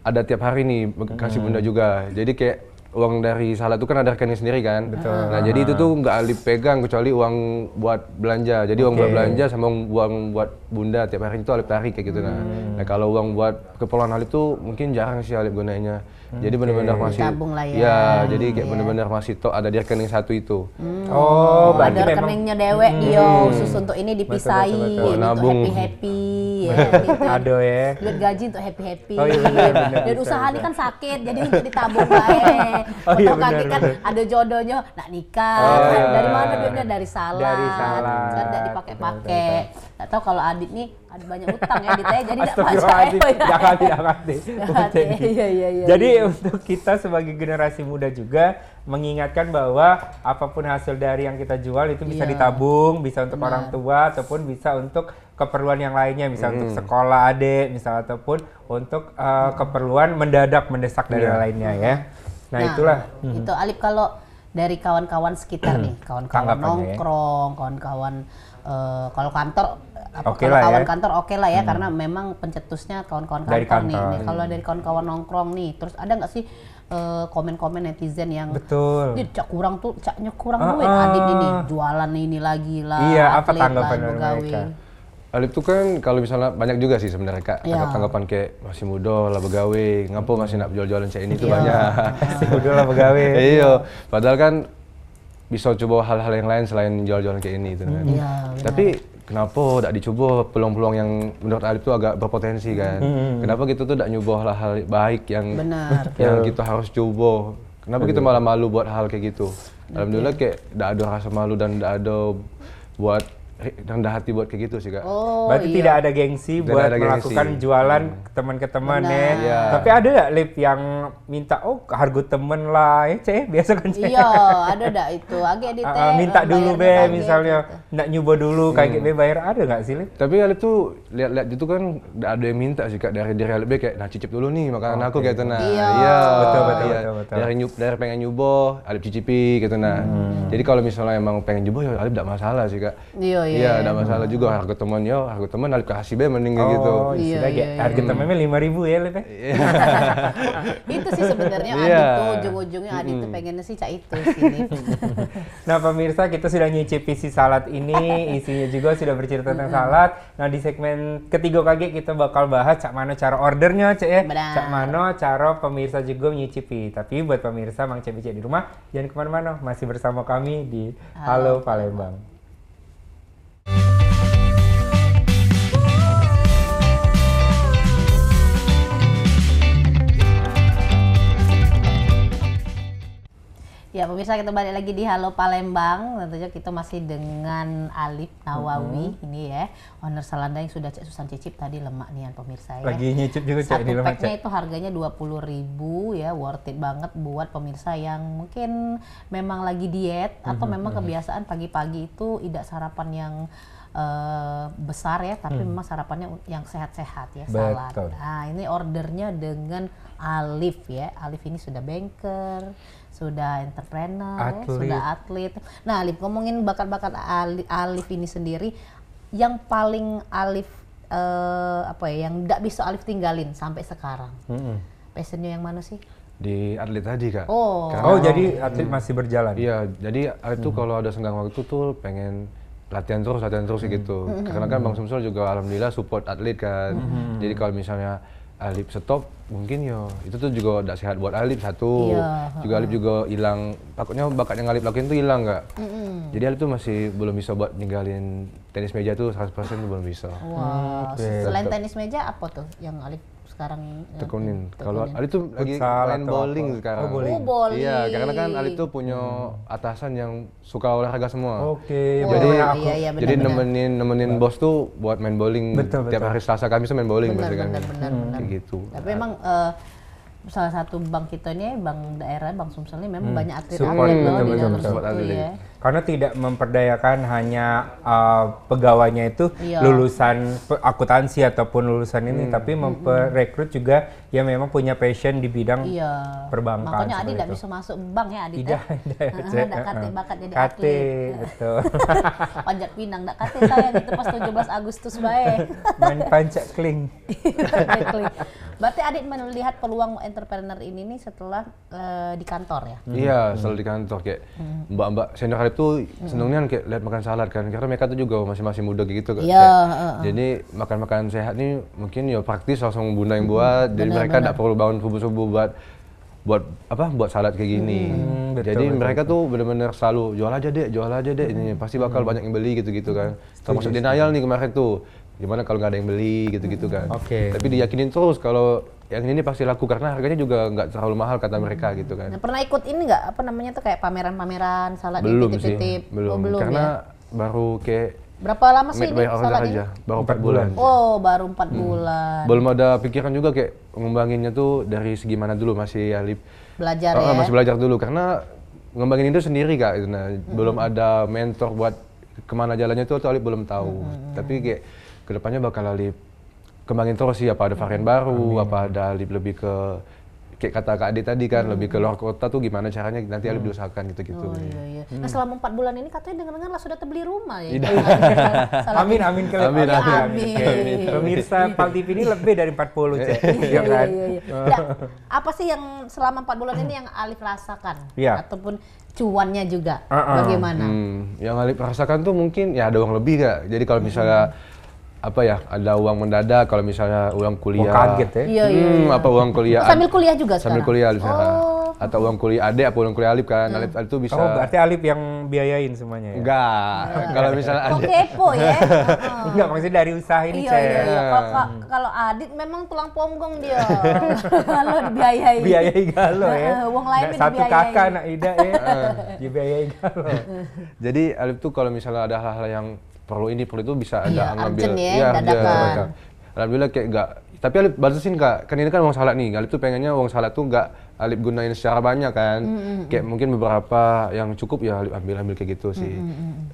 Speaker 3: ada tiap hari nih kasih Bunda juga. Jadi kayak uang dari salad itu kan ada rekening sendiri kan.
Speaker 1: Betul.
Speaker 3: Nah jadi itu tuh nggak Alip pegang kecuali uang buat belanja. Jadi uang buat belanja sama uang buat Bunda tiap hari itu Alip tarik kayak gitu. Nah kalau uang buat keperluan Alip tuh mungkin jarang sih Alip gunainya. Jadi benar-benar masih
Speaker 2: Tabung lah ya.
Speaker 3: Ya, jadi kayak benar-benar masih ada di rekening satu itu.
Speaker 1: Oh, berarti
Speaker 2: Ada
Speaker 1: memang
Speaker 2: rekeningnya dewek dia khusus untuk ini dipisahin
Speaker 1: Betul.
Speaker 2: untuk
Speaker 3: Nabung.
Speaker 2: happy ya gitu.
Speaker 1: Aduh ya.
Speaker 2: Duit gaji untuk happy.
Speaker 1: Oh, iya, benar,
Speaker 2: Dan
Speaker 1: bisa,
Speaker 2: usaha ini
Speaker 1: bisa.
Speaker 2: kan sakit, jadi untuk ditabung baik.
Speaker 1: Oh, iya,
Speaker 2: Potong kaki
Speaker 1: benar,
Speaker 2: kan
Speaker 1: benar.
Speaker 2: ada jodohnya, nak nikah.
Speaker 1: Oh,
Speaker 2: Kan
Speaker 1: iya.
Speaker 2: dari mana duitnya? Dari salad.
Speaker 1: Dari salad.
Speaker 2: Kan tidak dipakai-pakai. Tak tahu kalau Adit nih ada banyak utang ya Adit ya, jadi tidak
Speaker 1: Astagfirullahaladzim, jangan.
Speaker 2: Iya.
Speaker 1: Jadi untuk kita sebagai generasi muda juga mengingatkan bahwa apapun hasil dari yang kita jual itu bisa
Speaker 2: Iya.
Speaker 1: ditabung, bisa untuk orang tua ataupun bisa untuk keperluan yang lainnya, misal untuk sekolah adik, misal ataupun untuk keperluan mendesak dari yang lainnya ya. Nah, itulah.
Speaker 2: Itu Alip kalau dari kawan-kawan sekitar nih, kawan-kawan
Speaker 1: Tanggapannya ya.
Speaker 2: nongkrong, kawan-kawan kalau kantor
Speaker 1: Oke
Speaker 2: kalau
Speaker 1: lah
Speaker 2: kawan
Speaker 1: ya.
Speaker 2: kantor oke lah ya karena memang pencetusnya kawan-kawan
Speaker 1: Dari
Speaker 2: kantor nih.
Speaker 1: kantor.
Speaker 2: Nih, kalau dari kawan-kawan nongkrong nih, terus ada nggak sih komen-komen netizen yang
Speaker 1: Betul.
Speaker 2: "Ih, cak caknya kurang duit Adit ini jualan ini lagi lah."
Speaker 1: Iya, apa
Speaker 2: atlet
Speaker 1: tanggapan
Speaker 2: lah,
Speaker 1: dari
Speaker 2: begawi."
Speaker 1: mereka?
Speaker 3: Alip tuh kan kalau misalnya banyak juga sih sebenarnya Kak,
Speaker 2: Iya.
Speaker 3: tanggapan kayak masih muda lah begawe, ngapo masih nak jual-jualan kayak ini tuh banyak.
Speaker 1: Udah lah pegawai.
Speaker 3: Iya, padahal kan bisa coba hal-hal yang lain selain jual-jualan kayak ini itu kan.
Speaker 2: Iya,
Speaker 3: Tapi kenapa tidak dicoba peluang-peluang yang menurut Alip tuh agak berpotensi kan? Kenapa kita tuh tidak nyoba hal-hal baik yang
Speaker 2: Benar.
Speaker 3: yang kita harus coba? Kenapa kita malah malu buat hal kayak gitu? Alhamdulillah kayak tidak ada rasa malu dan tidak ada buat rendah hati buat kayak gitu sih Kak.
Speaker 2: Oh,
Speaker 1: Berarti
Speaker 2: iya.
Speaker 1: tidak ada gengsi
Speaker 3: Tidak
Speaker 1: buat
Speaker 3: ada gengsi.
Speaker 1: melakukan jualan ke teman ke teman
Speaker 2: Benar.
Speaker 1: ya.
Speaker 3: Iya.
Speaker 1: Tapi ada nggak Lip yang minta harga temen lah ya Cek, biasa kan Cek?
Speaker 2: Iya, ada dak itu. Agak di
Speaker 1: Minta dulu be misalnya nak nyoba dulu kayak be bayar ada nggak sih Lip?
Speaker 3: Tapi Alip tuh lihat-lihat itu kan tidak ada yang minta sih Kak dari diri Alip kayak nah cicip dulu nih makanan aku kayak gitu nah.
Speaker 2: Iya.
Speaker 1: Betul.
Speaker 3: Dari pengen nyoba Alip cicipi gitu nah. Jadi kalau misalnya emang pengen nyoba ya Alip tidak masalah sih Kak.
Speaker 2: Iya.
Speaker 3: Iya, tidak masalah juga harga teman Alip kasih be mending kayak gitu.
Speaker 1: Oh, istilah
Speaker 2: Iya, iya,
Speaker 1: harga temennya 5.000 ya Lip ya?
Speaker 2: Itu sih sebenarnya
Speaker 3: Iya.
Speaker 2: Adit tuh ujung-ujungnya Adit tuh pengennya sih cak itu sini.
Speaker 1: Nah pemirsa kita sudah nyicipi si salad ini, isinya juga sudah bercerita tentang salad. Nah di segmen ketiga kali kita bakal bahas cak mana cara ordernya Cek ya,
Speaker 2: Benar.
Speaker 1: cak mana cara pemirsa juga nyicipi. Tapi buat pemirsa Mang Cek di rumah jangan kemana-mana, masih bersama kami di Halo Palembang.
Speaker 2: pemirsa, kita balik lagi di Halo Palembang. Tentunya kita masih dengan Alif Nawawi ini ya, owner Salanda yang sudah Cek Susan cicip tadi, lemak nih pemirsa ya.
Speaker 1: Lagi nyicip juga Cek di
Speaker 2: Satu
Speaker 1: lemak
Speaker 2: packnya itu harganya 20.000 ya, worth it banget buat pemirsa yang mungkin memang lagi diet atau memang kebiasaan pagi-pagi itu tidak sarapan yang besar ya, tapi memang sarapannya yang sehat-sehat ya, salad.
Speaker 1: Betul.
Speaker 2: Nah ini ordernya dengan Alif ya. Alif ini sudah banker, sudah entrepreneur, ya, sudah atlet. Nah Alif, ngomongin bakat-bakat Alif ini sendiri, yang paling Alif yang tidak bisa Alif tinggalin sampai sekarang, passionnya yang mana sih?
Speaker 3: Di atlet tadi Kak.
Speaker 1: Jadi atlet masih berjalan.
Speaker 3: Iya, jadi Alif tuh kalau ada senggang waktu tuh pengen latihan terus gitu. Karena kan Bang Sumsul juga alhamdulillah support atlet kan. Jadi kalau misalnya Alif stop, mungkin itu tuh juga udah sehat buat Alif satu. Juga Alif juga hilang, takutnya bakat yang Alif lakuin tuh hilang Kak. Jadi Alif tuh masih belum bisa buat ninggalin tenis meja tuh 100% tuh belum bisa.
Speaker 2: Wow. Selain tenis meja apa tuh yang Alif sekarang
Speaker 3: tekunin? Kalau Alif tuh lagi main bowling sekarang.
Speaker 2: Bowling.
Speaker 3: Iya, karena kan Alif tuh punya atasan yang suka olahraga semua. Jadi nemenin bos tuh buat main bowling. Tiap hari Selasa Kamis tuh main bowling
Speaker 2: benar.
Speaker 3: Kayak gitu.
Speaker 2: Tapi memang salah satu bank kita nih, bank daerah, Bank Sumsel ini memang banyak atlet-atlet
Speaker 1: Support,
Speaker 2: loh di dalam
Speaker 1: betul.
Speaker 2: situ ya.
Speaker 1: Karena tidak memperdayakan hanya pegawainya itu lulusan akuntansi ataupun lulusan ini, tapi merekrut juga yang memang punya passion di bidang perbankan.
Speaker 2: Makanya Adi tidak bisa masuk bank ya, Adi.
Speaker 1: Tidak
Speaker 2: kate bakat jadi
Speaker 1: kate,
Speaker 2: atlet.
Speaker 1: betul.
Speaker 2: Panjat Pinang, tidak kate saya gitu pas 17 Agustus bae.
Speaker 1: Main pancak kling.
Speaker 2: Berarti Adit melihat peluang entrepreneur ini nih setelah di kantor ya?
Speaker 3: Iya, selalu di kantor kayak mbak-mbak senior Alif tuh senengnya kayak lihat makan salad kan, karena mereka tuh juga masih muda gitu kan. Jadi makan sehat nih mungkin praktis, langsung bunda yang buat, jadi mereka tidak perlu bangun subuh-subuh buat salad kayak gini. Jadi mereka tuh benar-benar selalu jual aja deh, ini pasti bakal banyak yang beli gitu kan. Termasuk denial nih kemarin tuh, gimana kalau nggak ada yang beli gitu kan. Tapi diyakinin terus kalau yang ini pasti laku karena harganya juga nggak terlalu mahal kata mereka gitu kan.
Speaker 2: Nah, pernah ikut ini nggak, apa namanya tuh, kayak pameran-pameran salad
Speaker 3: belum
Speaker 2: titip-titip?
Speaker 3: Sih, belum karena baru kayak
Speaker 2: berapa lama sih ini salad ini?
Speaker 3: Baru 4 bulan.
Speaker 2: Oh, baru 4 bulan.
Speaker 3: Belum ada pikiran juga kayak ngembanginnya tuh dari segi mana dulu, masih Alif
Speaker 2: belajar ya?
Speaker 3: Masih belajar dulu karena ngembangin itu sendiri Kak. Nah, belum ada mentor buat kemana jalannya tuh Alif belum tahu. Tapi kayak kedepannya bakal Alif kembangin terus sih, apa ada varian baru, apa ada Alif lebih ke kayak kata Kak Ade tadi kan, lebih ke luar kota tuh gimana caranya nanti Alif diusahakan gitu-gitu.
Speaker 2: Iya. Nah selama 4 bulan ini katanya dengar-dengar lah sudah terbeli rumah ya?
Speaker 1: Amin.
Speaker 2: Amin.
Speaker 1: Pemirsa Pal TV ini lebih dari 40 Cek. Iya kan?
Speaker 2: Apa sih yang selama 4 bulan ini yang Alif rasakan?
Speaker 1: Iya.
Speaker 2: Ataupun cuannya juga bagaimana?
Speaker 3: Yang Alif rasakan tuh mungkin ya ada uang lebih Kak. Jadi kalau misalnya ada uang mendadak, kalau misalnya uang kuliah.
Speaker 1: Kaget ya?
Speaker 3: Apa uang kuliah.
Speaker 2: Sambil kuliah juga sekarang?
Speaker 3: Sambil kuliah Alif. Atau uang kuliah Ade, apa uang kuliah Alif kan. Alif tuh bisa.
Speaker 1: Oh berarti Alif yang biayain semuanya ya?
Speaker 3: Enggak. Kalau misalnya
Speaker 2: Ade. Kok kepo ya?
Speaker 1: Enggak, maksudnya dari usaha ini Cek.
Speaker 2: Iya. Kalau Adit memang tulang punggung dia. Kalau dibiayai.
Speaker 1: Biayai galo ya.
Speaker 2: Uang lain dibiayai.
Speaker 1: Satu kakak anak Ida ya. Dibiayai galo.
Speaker 3: Jadi Alif tuh kalau misalnya ada hal-hal yang perlu itu bisa ada ngambil.
Speaker 2: Dadakan.
Speaker 3: Alhamdulillah kayak enggak. Tapi Alif batasin Kak, kan ini kan uang salad nih. Alif tuh pengennya uang salad tuh enggak Alif gunain secara banyak kan. Kayak mungkin beberapa yang cukup ya Alif ambil kayak gitu sih.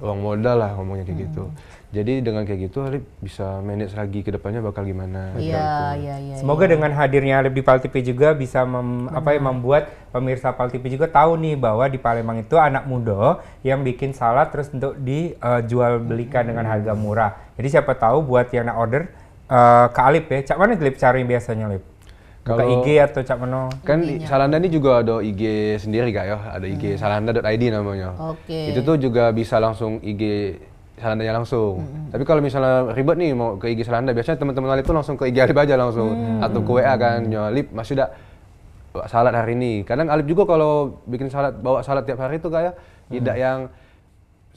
Speaker 3: Uang modal lah ngomongnya kayak gitu. Jadi dengan kayak gitu Alif bisa manage lagi ke depannya bakal gimana.
Speaker 2: Iya.
Speaker 1: Semoga dengan hadirnya Alif di Pal TV juga bisa membuat pemirsa Pal TV juga tahu nih bahwa di Palembang itu anak muda yang bikin salad terus untuk dijual belikan dengan harga murah. Jadi siapa tahu buat yang nak order ke Alif ya. Cak mana Alif cari biasanya Alif? Buka IG atau cak mana?
Speaker 3: Kan Salanda ini juga ada IG sendiri Kak ya. Ada IG salanda.id namanya. Itu tuh juga bisa langsung IG Salandanya langsung. Tapi kalau misalnya ribet nih mau ke IG Salanda, biasanya teman-teman Alif tuh langsung ke IG Alif aja langsung. Atau ke WA kan, Alif masih udah salad hari ini. Kadang Alif juga kalau bikin salad, bawa salad tiap hari tuh kayak tidak yang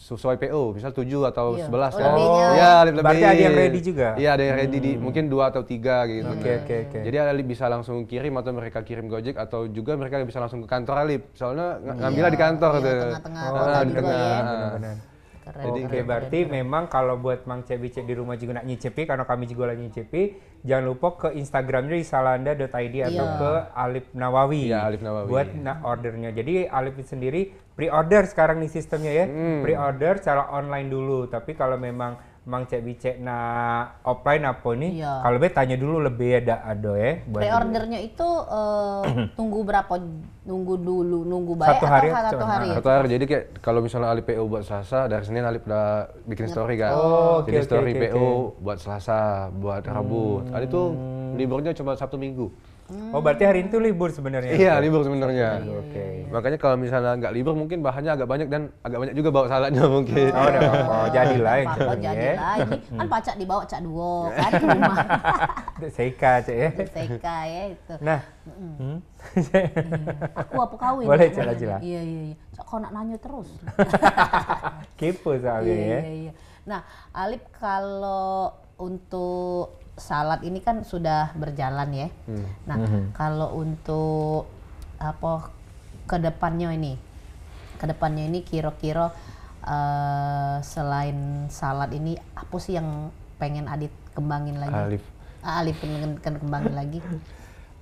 Speaker 3: sesuai PO, misal 7 atau
Speaker 2: Iya.
Speaker 3: 11
Speaker 2: Oh,
Speaker 3: kan.
Speaker 2: lebihnya.
Speaker 3: Iya, Alip lebih.
Speaker 1: Berarti ada yang ready juga?
Speaker 3: Iya, ada yang ready di mungkin 2 atau 3 gitu.
Speaker 1: Oke.
Speaker 3: Jadi Alip bisa langsung kirim atau mereka kirim Gojek atau juga mereka bisa langsung ke kantor Alip. Soalnya ngambilnya di kantor tuh.
Speaker 2: Tengah-tengah
Speaker 3: Oh,
Speaker 2: kota
Speaker 3: di
Speaker 2: juga
Speaker 3: tengah.
Speaker 2: ya.
Speaker 1: Benar-benar.
Speaker 2: Keren,
Speaker 1: Oke,
Speaker 2: keren,
Speaker 1: berarti
Speaker 2: keren.
Speaker 1: memang kalau buat Mang Cebicek di rumah juga nak nyicipi, karena kami juga lagi nyicipi, jangan lupa ke Instagramnya di salanda.id atau ke Alip Nawawi.
Speaker 3: Iya, Alip Nawawi.
Speaker 1: Buat ordernya. Jadi Alip sendiri pre-order sekarang nih sistemnya ya. Pre-order secara online dulu. Tapi kalau memang Mang Cebicek offline apa nih?
Speaker 2: Iya.
Speaker 1: Kalau tanya dulu lebih ada ya. buat-
Speaker 2: Pre-ordernya itu tunggu berapa? Nunggu baik
Speaker 1: Satu
Speaker 2: atau
Speaker 1: hari
Speaker 2: satu hari?
Speaker 3: Satu hari, jadi kayak kalau misalnya Alip PO buat Selasa, dari Senin Alip udah bikin story kan.
Speaker 1: Oh,
Speaker 3: Jadi
Speaker 1: oke,
Speaker 3: story
Speaker 1: oke,
Speaker 3: PO buat Selasa, buat Rabu. Alip tuh liburnya cuma Sabtu Minggu.
Speaker 1: Oh, berarti hari itu libur sebenarnya.
Speaker 3: Iya, libur sebenarnya.
Speaker 1: Oke.
Speaker 3: Makanya kalau misalnya nggak libur mungkin bahannya agak banyak dan agak banyak juga bawa saladnya mungkin.
Speaker 1: Oh, udah apa-apa. Jadilah yang
Speaker 2: Apa
Speaker 1: penting ya.
Speaker 2: jadilah ini kan pacak dibawa cak duo kan ke rumah.
Speaker 1: Seika, Cek ya.
Speaker 2: TK ya itu.
Speaker 1: Nah,
Speaker 2: Aku apa kawin?
Speaker 1: Boleh,
Speaker 2: Nak
Speaker 1: Cak
Speaker 2: nanya.
Speaker 1: Najila.
Speaker 2: Iya. Cak kau nak nanya terus.
Speaker 1: kepo soalnya ya.
Speaker 2: Iya. Nah, Alip kalau untuk salad ini kan sudah berjalan ya. Nah, kalau untuk apa kedepannya ini kira-kira selain salad ini apa sih yang pengen Adit kembangin lagi?
Speaker 3: Alif.
Speaker 2: Alip pengen kembangin lagi.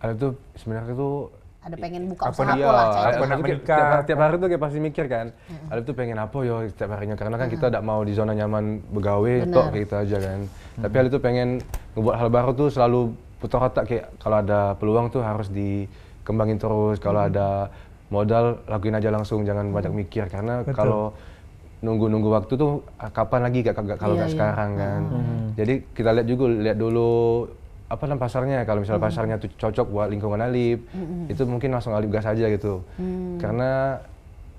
Speaker 3: Alif tuh sebenarnya tuh
Speaker 2: Ada pengen buka
Speaker 1: Apa
Speaker 2: usaha
Speaker 1: dia?
Speaker 2: apa lah Cak?
Speaker 1: Apa
Speaker 3: Alif
Speaker 1: nak
Speaker 3: tuh kayak
Speaker 1: menikah?
Speaker 3: tiap hari tuh kayak pasti mikir kan. Alif tuh pengen apa yo setiap harinya karena kan kita tidak mau di zona nyaman begawe
Speaker 2: Benar.
Speaker 3: tok kayak gitu aja kan. Tapi Alif tuh pengen ngebuat hal baru tuh selalu putar otak kayak kalau ada peluang tuh harus dikembangin terus. Kalau ada modal lakuin aja langsung jangan banyak mikir karena kalau nunggu waktu tuh kapan lagi kalau nggak sekarang kan. Jadi kita lihat dulu apa namanya pasarnya, kalau misalnya pasarnya tuh cocok buat lingkungan Alip, itu mungkin langsung Alip gas aja gitu. Karena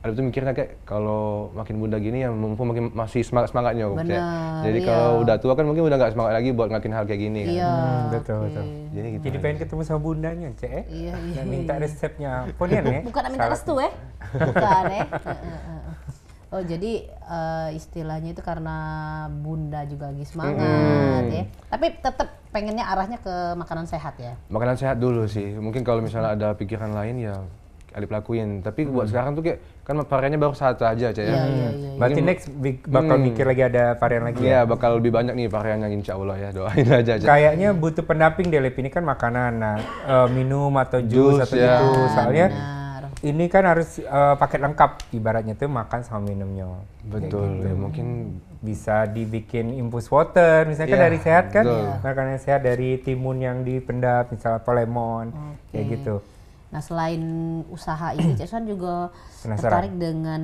Speaker 3: Alip tuh mikirnya kayak kalau makin bunda gini ya mumpung makin masih semangatnya.
Speaker 2: Benar,
Speaker 3: Jadi
Speaker 2: iya.
Speaker 3: kalau udah tua kan mungkin udah nggak semangat lagi buat ngelakuin hal kayak gini kan.
Speaker 2: Iya.
Speaker 1: Betul,
Speaker 2: oke.
Speaker 1: betul.
Speaker 3: Jadi gitu.
Speaker 1: Jadi pengen ketemu sama bundanya, Cek ya.
Speaker 2: Iya.
Speaker 1: Dan minta resepnya. Ponian ya.
Speaker 2: Bukan nak minta
Speaker 1: Salad.
Speaker 2: restu bukan ya. Oh jadi istilahnya itu karena bunda juga lagi semangat ya. Tapi tetap pengennya arahnya ke makanan sehat ya.
Speaker 3: Makanan sehat dulu sih. Mungkin kalau misalnya ada pikiran lain ya Alip lakuin. Tapi buat sekarang tuh kayak kan variannya baru satu aja Cak ya.
Speaker 2: Iya.
Speaker 1: Berarti next bakal mikir lagi ada varian lagi ya.
Speaker 3: Iya, bakal lebih banyak nih variannya insya Allah ya. Doain aja Cak.
Speaker 1: Kayaknya butuh pendamping deh, Lip. Ini kan makanan, minum atau jus atau
Speaker 3: ya.
Speaker 1: gitu. Soalnya
Speaker 2: Benar.
Speaker 1: ini kan harus paket lengkap, ibaratnya tuh makan sama minumnya.
Speaker 3: Betul. Ya, mungkin
Speaker 1: Bisa dibikin infus water, misalnya kan
Speaker 3: Iya,
Speaker 1: dari sehat kan,
Speaker 3: betul.
Speaker 1: makanan sehat dari timun yang dipendap, misalnya apel lemon, kayak gitu.
Speaker 2: Nah selain usaha ini, Cak Susan juga
Speaker 1: Penasaran.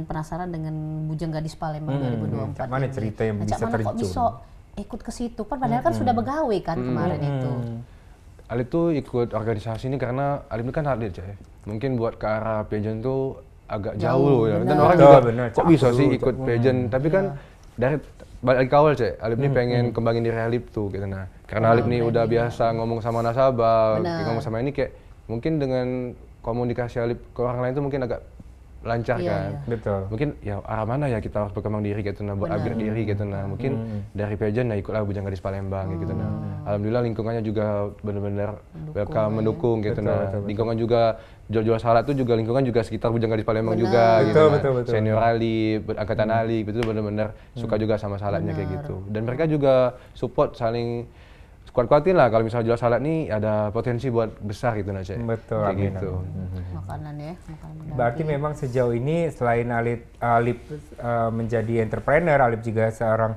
Speaker 2: penasaran dengan Bujang Gadis Palembang 2024.
Speaker 1: Cak mana
Speaker 2: ini.
Speaker 1: cerita yang
Speaker 2: Nah,
Speaker 1: bisa
Speaker 2: Cak mana kok
Speaker 1: terjun?
Speaker 2: bisa ikut ke situ? Padahal kan sudah begawe kan kemarin itu.
Speaker 3: Alip tuh ikut organisasi ini karena Alip ini kan atlet Cak ya. Mungkin buat ke arah pageant tuh agak jauh ya. Dan orang
Speaker 1: Betul,
Speaker 3: juga
Speaker 1: bener,
Speaker 3: kok
Speaker 1: Cak.
Speaker 3: bisa sih ikut pageant. Tapi kan dari balik awal Cak, Alip ini pengen kembangin diri Alip tuh gitu nah. Karena Alip ini udah biasa ngomong sama nasabah, ngomong sama ini kayak mungkin dengan komunikasi Alip ke orang lain tuh mungkin agak lancar kan.
Speaker 1: Betul.
Speaker 3: Mungkin ya arah mana ya kita harus berkembang diri gitu nah, buat upgrade diri gitu nah. Mungkin dari pageant ya ikutlah Bujang Gadis Palembang gitu nah. Alhamdulillah lingkungannya juga benar-benar welcome mendukung gitu nah. Lingkungan juga jual-jual salad tuh juga lingkungan juga sekitar Bujang Gadis Palembang juga gitu nah.
Speaker 1: Betul.
Speaker 3: Senior Ali, angkatan Ali itu benar-benar suka juga sama saladnya kayak gitu. Dan mereka juga support saling kuat-kuatin lah kalau misalnya jual salad nih ada potensi buat besar gitu nah Cek.
Speaker 1: Betul,
Speaker 3: Kayak
Speaker 1: amin,
Speaker 3: gitu.
Speaker 2: Makanan ya, makanan.
Speaker 1: Berarti memang sejauh ini selain Alip menjadi entrepreneur, Alip juga seorang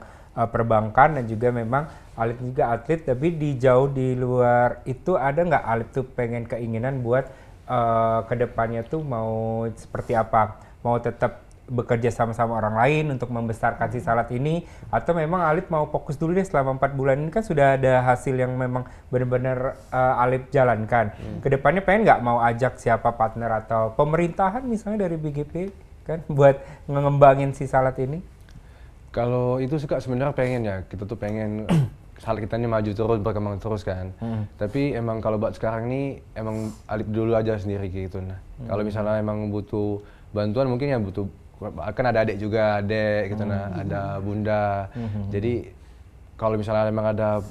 Speaker 1: perbankan dan juga memang Alip juga atlet, tapi jauh di luar itu ada nggak Alip tuh pengen keinginan buat kedepannya tuh mau seperti apa? Mau tetap bekerja sama-sama orang lain untuk membesarkan si salad ini, atau memang Alip mau fokus dulu deh selama 4 bulan ini kan sudah ada hasil yang memang benar-benar Alip jalankan. Kedepannya pengen nggak mau ajak siapa partner atau pemerintahan misalnya dari BGP kan buat ngembangin si salad ini?
Speaker 3: Kalau itu suka sebenarnya pengen ya, kita tuh pengen salad kita ini maju terus, berkembang terus kan. Tapi emang kalau buat sekarang ini emang Alip dulu aja sendiri gitu nah. Kalau misalnya emang butuh bantuan mungkin ya butuh kan ada adik juga, adek gitu nah, ada bunda. Jadi kalau misalnya memang ada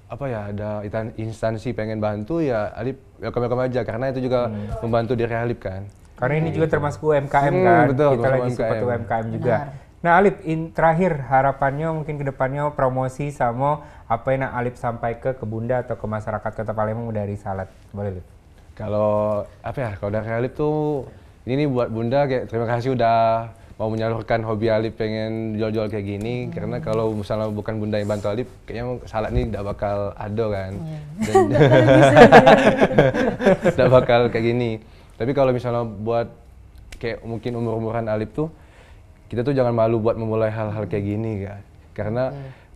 Speaker 3: apa ya, ada instansi pengen bantu ya Alip welcome aja, karena itu juga membantu diri Alip kan.
Speaker 1: Karena ini juga termasuk UMKM kan,
Speaker 3: betul,
Speaker 1: kita lagi support UMKM juga. Nah Alip, terakhir harapannya mungkin ke depannya promosi sama apa yang Alip sampai ke Bunda atau ke masyarakat Kota Palembang dari Salad, boleh Lip?
Speaker 3: Kalau apa ya, kalau dari Alip tuh ini buat Bunda kayak terima kasih udah mau menyalurkan hobi Alip pengen jual-jual kayak gini, karena kalau misalnya bukan Bunda yang bantu Alip, kayaknya Salad ini tidak bakal ada kan, dan tidak bakal kayak gini. Tapi kalau misalnya buat kayak mungkin umur-umuran Alip tuh, kita tuh jangan malu buat memulai hal-hal kayak gini kan, karena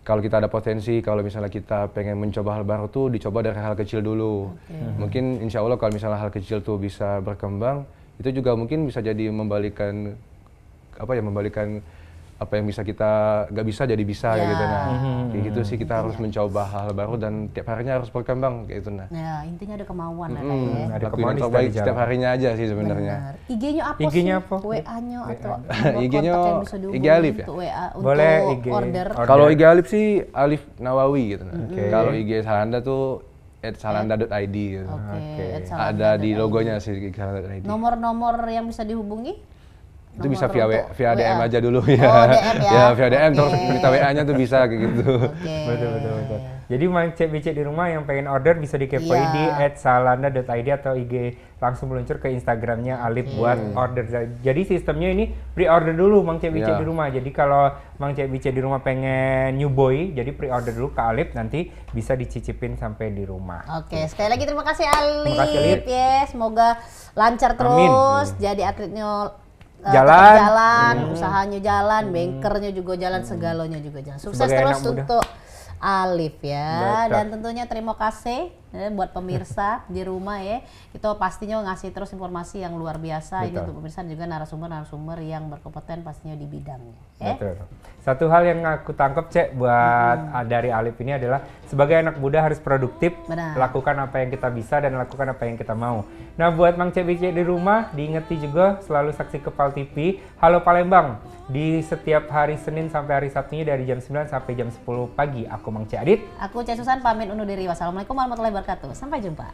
Speaker 3: kalau kita ada potensi, kalau misalnya kita pengen mencoba hal baru tuh dicoba dari hal kecil dulu. Mungkin insya Allah kalau misalnya hal kecil tuh bisa berkembang, itu juga mungkin bisa jadi membalikan apa yang bisa kita nggak bisa jadi bisa kayak gitu nah. Kayak gitu sih, kita harus mencoba hal baru dan tiap harinya harus berkembang kayak gitu nah.
Speaker 2: Ya, intinya ada kemauan ya.
Speaker 1: Ada
Speaker 3: Lakuin yang terbaik setiap harinya aja sih sebenarnya.
Speaker 2: IG-nya apa
Speaker 1: IG-nya
Speaker 2: sih?
Speaker 1: apa?
Speaker 2: WA-nya atau
Speaker 3: IG-nya IG Alif ya?
Speaker 2: untuk WA untuk
Speaker 1: Boleh IG.
Speaker 2: order.
Speaker 3: Kalau IG Alif sih Alif Nawawi gitu nah. Kalau IG Salanda tuh @salanda.id gitu. Ada di logonya sih salanda.id.
Speaker 2: Nomor-nomor yang bisa dihubungi?
Speaker 3: Itu bisa via DM aja dulu
Speaker 2: Oh,
Speaker 3: ya.
Speaker 2: DM ya.
Speaker 3: Ya via DM terus minta WA-nya tuh bisa kayak gitu.
Speaker 1: Betul. Jadi cek-cek di rumah yang pengen order bisa dikepoin di @salanda.id atau IG langsung meluncur ke Instagramnya Alip buat order. Jadi sistemnya ini pre-order dulu Mang Cek Bicek di rumah. Jadi kalau Mang Cek Bicek di rumah pengen new boy, jadi pre-order dulu ke Alip, nanti bisa dicicipin sampai di rumah.
Speaker 2: Oke, sekali lagi terima kasih Alip.
Speaker 1: Terima kasih, Alip.
Speaker 2: Ya, semoga lancar terus. Jadi atletnya
Speaker 1: jalan,
Speaker 2: usahanya jalan, bankernya juga jalan, segalanya juga jalan. Sukses
Speaker 1: Sebagai
Speaker 2: terus
Speaker 1: anak muda.
Speaker 2: untuk Alif ya.
Speaker 1: Betul.
Speaker 2: Dan tentunya terima kasih buat pemirsa di rumah ya. Kita pastinya ngasih terus informasi yang luar biasa. Ini
Speaker 1: Betul.
Speaker 2: untuk pemirsa juga narasumber yang berkompeten pastinya di bidangnya.
Speaker 1: Betul. Satu hal yang aku tangkap Cek buat dari Alip ini adalah sebagai anak muda harus produktif,
Speaker 2: Benar.
Speaker 1: lakukan apa yang kita bisa dan lakukan apa yang kita mau. Nah buat Mang Cek Bicek di rumah, diingeti juga selalu saksi Kepal TV Halo Palembang di setiap hari Senin sampai hari Sabtunya dari jam 9 sampai jam 10 pagi. Aku Mang Cek Adit.
Speaker 2: Aku Cek Susan pamit undur diri. Wassalamualaikum warahmatullahi wabarakatuh. Sampai jumpa.